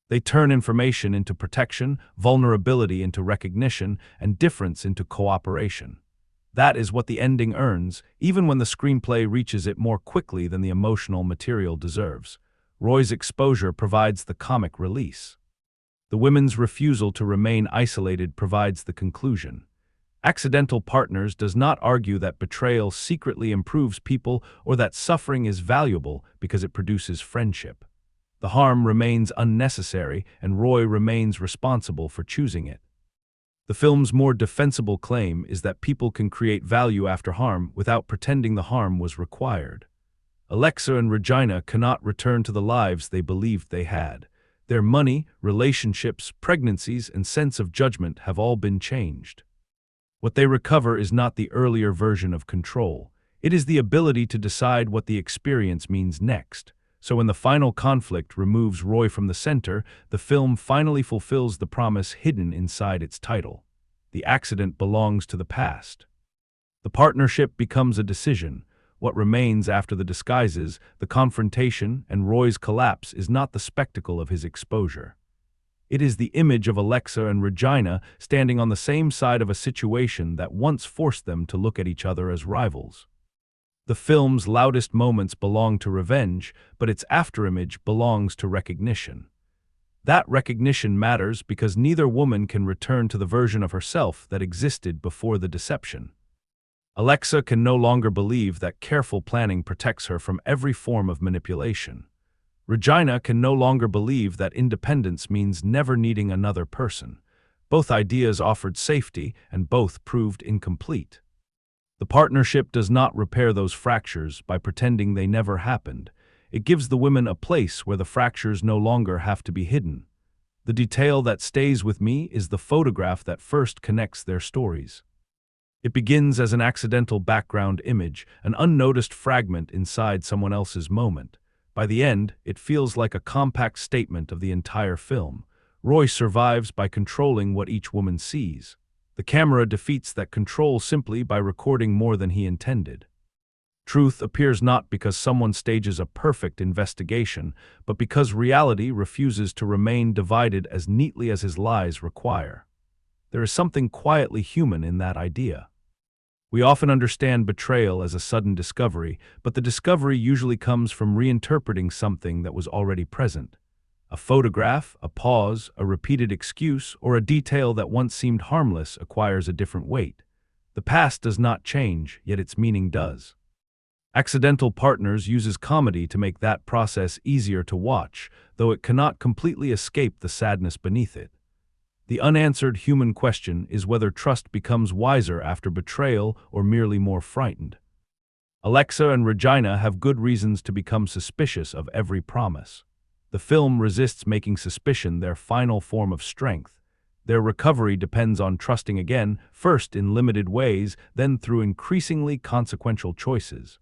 They turn information into protection, vulnerability into recognition, and difference into cooperation. That is what the ending earns, even when the screenplay reaches it more quickly than the emotional material deserves. Roy's exposure provides the comic release. The women's refusal to remain isolated provides the conclusion. Accidental Partners does not argue that betrayal secretly improves people or that suffering is valuable because it produces friendship. The harm remains unnecessary, and Roy remains responsible for choosing it. The film's more defensible claim is that people can create value after harm without pretending the harm was required. Alexa and Regina cannot return to the lives they believed they had. Their money, relationships, pregnancies, and sense of judgment have all been changed. What they recover is not the earlier version of control. It is the ability to decide what the experience means next. So when the final conflict removes Roy from the center, the film finally fulfills the promise hidden inside its title. The accident belongs to the past. The partnership becomes a decision. What remains after the disguises, the confrontation, and Roy's collapse is not the spectacle of his exposure. It is the image of Alexa and Regina standing on the same side of a situation that once forced them to look at each other as rivals. The film's loudest moments belong to revenge, but its afterimage belongs to recognition. That recognition matters because neither woman can return to the version of herself that existed before the deception. Alexa can no longer believe that careful planning protects her from every form of manipulation. Regina can no longer believe that independence means never needing another person. Both ideas offered safety, and both proved incomplete. The partnership does not repair those fractures by pretending they never happened. It gives the women a place where the fractures no longer have to be hidden. The detail that stays with me is the photograph that first connects their stories. It begins as an accidental background image, an unnoticed fragment inside someone else's moment. By the end, it feels like a compact statement of the entire film. Roy survives by controlling what each woman sees. The camera defeats that control simply by recording more than he intended. Truth appears not because someone stages a perfect investigation, but because reality refuses to remain divided as neatly as his lies require. There is something quietly human in that idea. We often understand betrayal as a sudden discovery, but the discovery usually comes from reinterpreting something that was already present. A photograph, a pause, a repeated excuse, or a detail that once seemed harmless acquires a different weight. The past does not change, yet its meaning does. Accidental Partners uses comedy to make that process easier to watch, though it cannot completely escape the sadness beneath it. The unanswered human question is whether trust becomes wiser after betrayal or merely more frightened. Alexa and Regina have good reasons to become suspicious of every promise. The film resists making suspicion their final form of strength. Their recovery depends on trusting again, first in limited ways, then through increasingly consequential choices.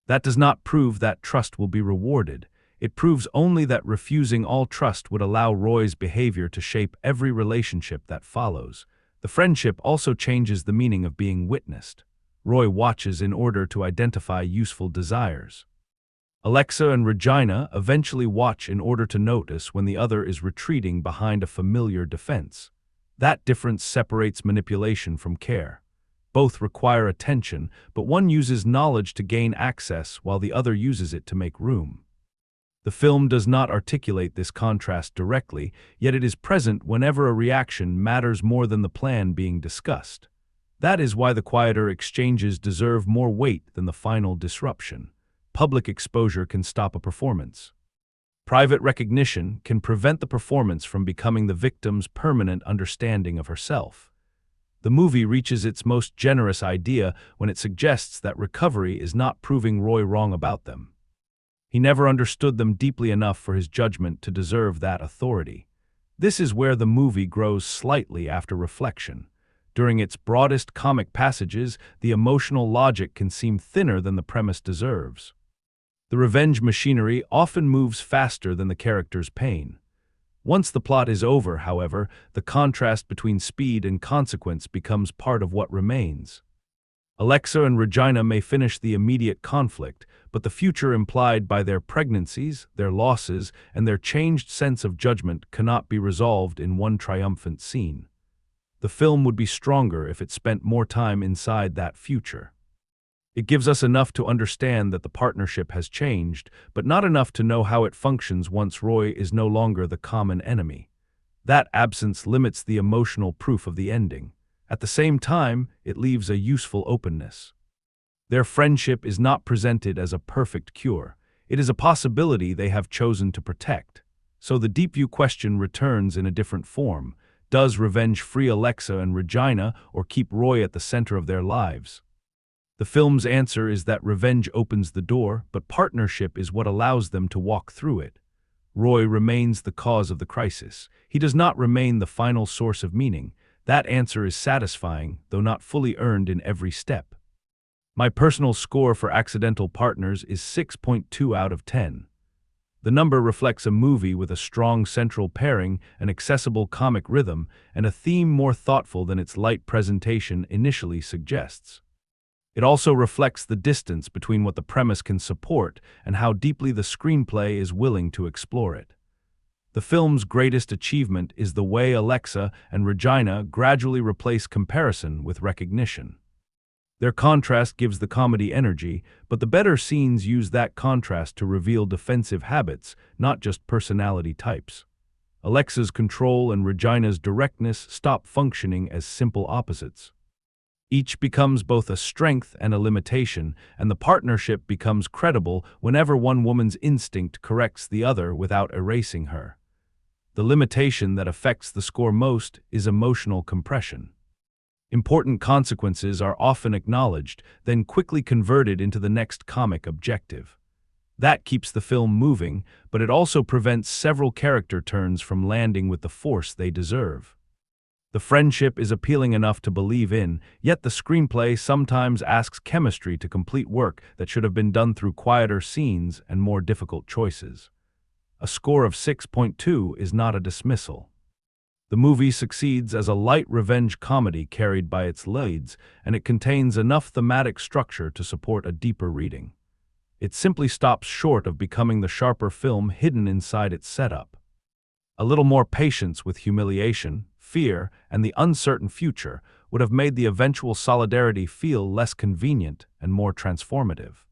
That does not prove that trust will be rewarded. It proves only that refusing all trust would allow Roy's behavior to shape every relationship that follows. The friendship also changes the meaning of being witnessed. Roy watches in order to identify useful desires. Alexa and Regina eventually watch in order to notice when the other is retreating behind a familiar defense. That difference separates manipulation from care. Both require attention, but one uses knowledge to gain access while the other uses it to make room. The film does not articulate this contrast directly, yet it is present whenever a reaction matters more than the plan being discussed. That is why the quieter exchanges deserve more weight than the final disruption. Public exposure can stop a performance. Private recognition can prevent the performance from becoming the victim's permanent understanding of herself. The movie reaches its most generous idea when it suggests that recovery is not proving Roy wrong about them. He never understood them deeply enough for his judgment to deserve that authority. This is where the movie grows slightly after reflection. During its broadest comic passages, the emotional logic can seem thinner than the premise deserves. The revenge machinery often moves faster than the character's pain. Once the plot is over, however, the contrast between speed and consequence becomes part of what remains. Alexa and Regina may finish the immediate conflict, but the future implied by their pregnancies, their losses, and their changed sense of judgment cannot be resolved in one triumphant scene. The film would be stronger if it spent more time inside that future. It gives us enough to understand that the partnership has changed, but not enough to know how it functions once Roy is no longer the common enemy. That absence limits the emotional proof of the ending. At the same time, it leaves a useful openness. Their friendship is not presented as a perfect cure. It is a possibility they have chosen to protect. So the deep view question returns in a different form. Does revenge free Alexa and Regina or keep Roy at the center of their lives? The film's answer is that revenge opens the door, but partnership is what allows them to walk through it. Roy remains the cause of the crisis. He does not remain the final source of meaning. That answer is satisfying, though not fully earned in every step. My personal score for Accidental Partners is 6.2 out of 10. The number reflects a movie with a strong central pairing, an accessible comic rhythm, and a theme more thoughtful than its light presentation initially suggests. It also reflects the distance between what the premise can support and how deeply the screenplay is willing to explore it. The film's greatest achievement is the way Alexa and Regina gradually replace comparison with recognition. Their contrast gives the comedy energy, but the better scenes use that contrast to reveal defensive habits, not just personality types. Alexa's control and Regina's directness stop functioning as simple opposites. Each becomes both a strength and a limitation, and the partnership becomes credible whenever one woman's instinct corrects the other without erasing her. The limitation that affects the score most is emotional compression. Important consequences are often acknowledged, then quickly converted into the next comic objective. That keeps the film moving, but it also prevents several character turns from landing with the force they deserve. The friendship is appealing enough to believe in, yet the screenplay sometimes asks chemistry to complete work that should have been done through quieter scenes and more difficult choices. A score of 6.2 is not a dismissal. The movie succeeds as a light revenge comedy carried by its leads, and it contains enough thematic structure to support a deeper reading. It simply stops short of becoming the sharper film hidden inside its setup. A little more patience with humiliation, fear, and the uncertain future would have made the eventual solidarity feel less convenient and more transformative.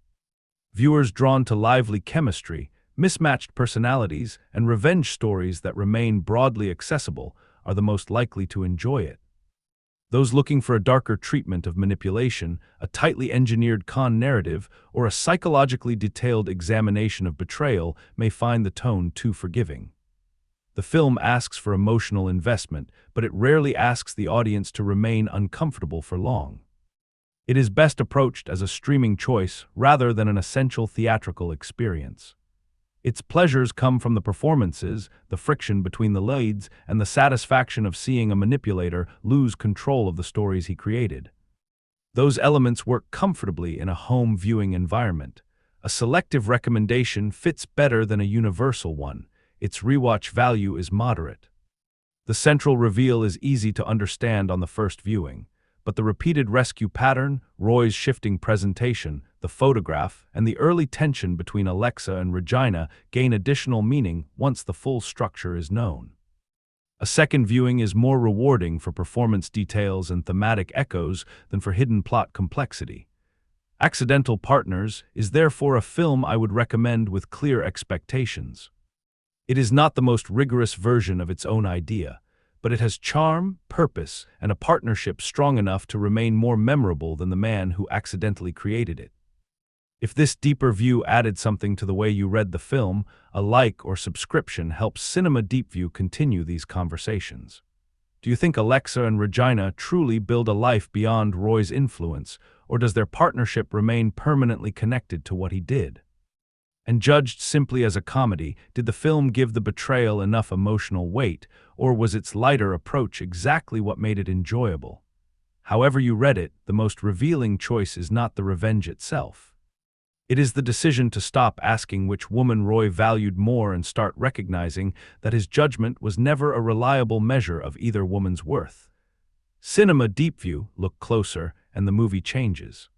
Viewers drawn to lively chemistry, mismatched personalities, and revenge stories that remain broadly accessible are the most likely to enjoy it. Those looking for a darker treatment of manipulation, a tightly engineered con narrative, or a psychologically detailed examination of betrayal may find the tone too forgiving. The film asks for emotional investment, but it rarely asks the audience to remain uncomfortable for long. It is best approached as a streaming choice rather than an essential theatrical experience. Its pleasures come from the performances, the friction between the leads, and the satisfaction of seeing a manipulator lose control of the stories he created. Those elements work comfortably in a home viewing environment. A selective recommendation fits better than a universal one. Its rewatch value is moderate. The central reveal is easy to understand on the first viewing, but the repeated rescue pattern, Roy's shifting presentation, the photograph, and the early tension between Alexa and Regina gain additional meaning once the full structure is known. A second viewing is more rewarding for performance details and thematic echoes than for hidden plot complexity. Accidental Partners is therefore a film I would recommend with clear expectations. It is not the most rigorous version of its own idea, but it has charm, purpose, and a partnership strong enough to remain more memorable than the man who accidentally created it. If this deeper view added something to the way you read the film, a like or subscription helps Cinema Deep View continue these conversations. Do you think Alexa and Regina truly build a life beyond Roy's influence, or does their partnership remain permanently connected to what he did? And judged simply as a comedy, did the film give the betrayal enough emotional weight, or was its lighter approach exactly what made it enjoyable? However you read it, the most revealing choice is not the revenge itself. It is the decision to stop asking which woman Roy valued more and start recognizing that his judgment was never a reliable measure of either woman's worth. Cinema Deep View, look closer, and the movie changes.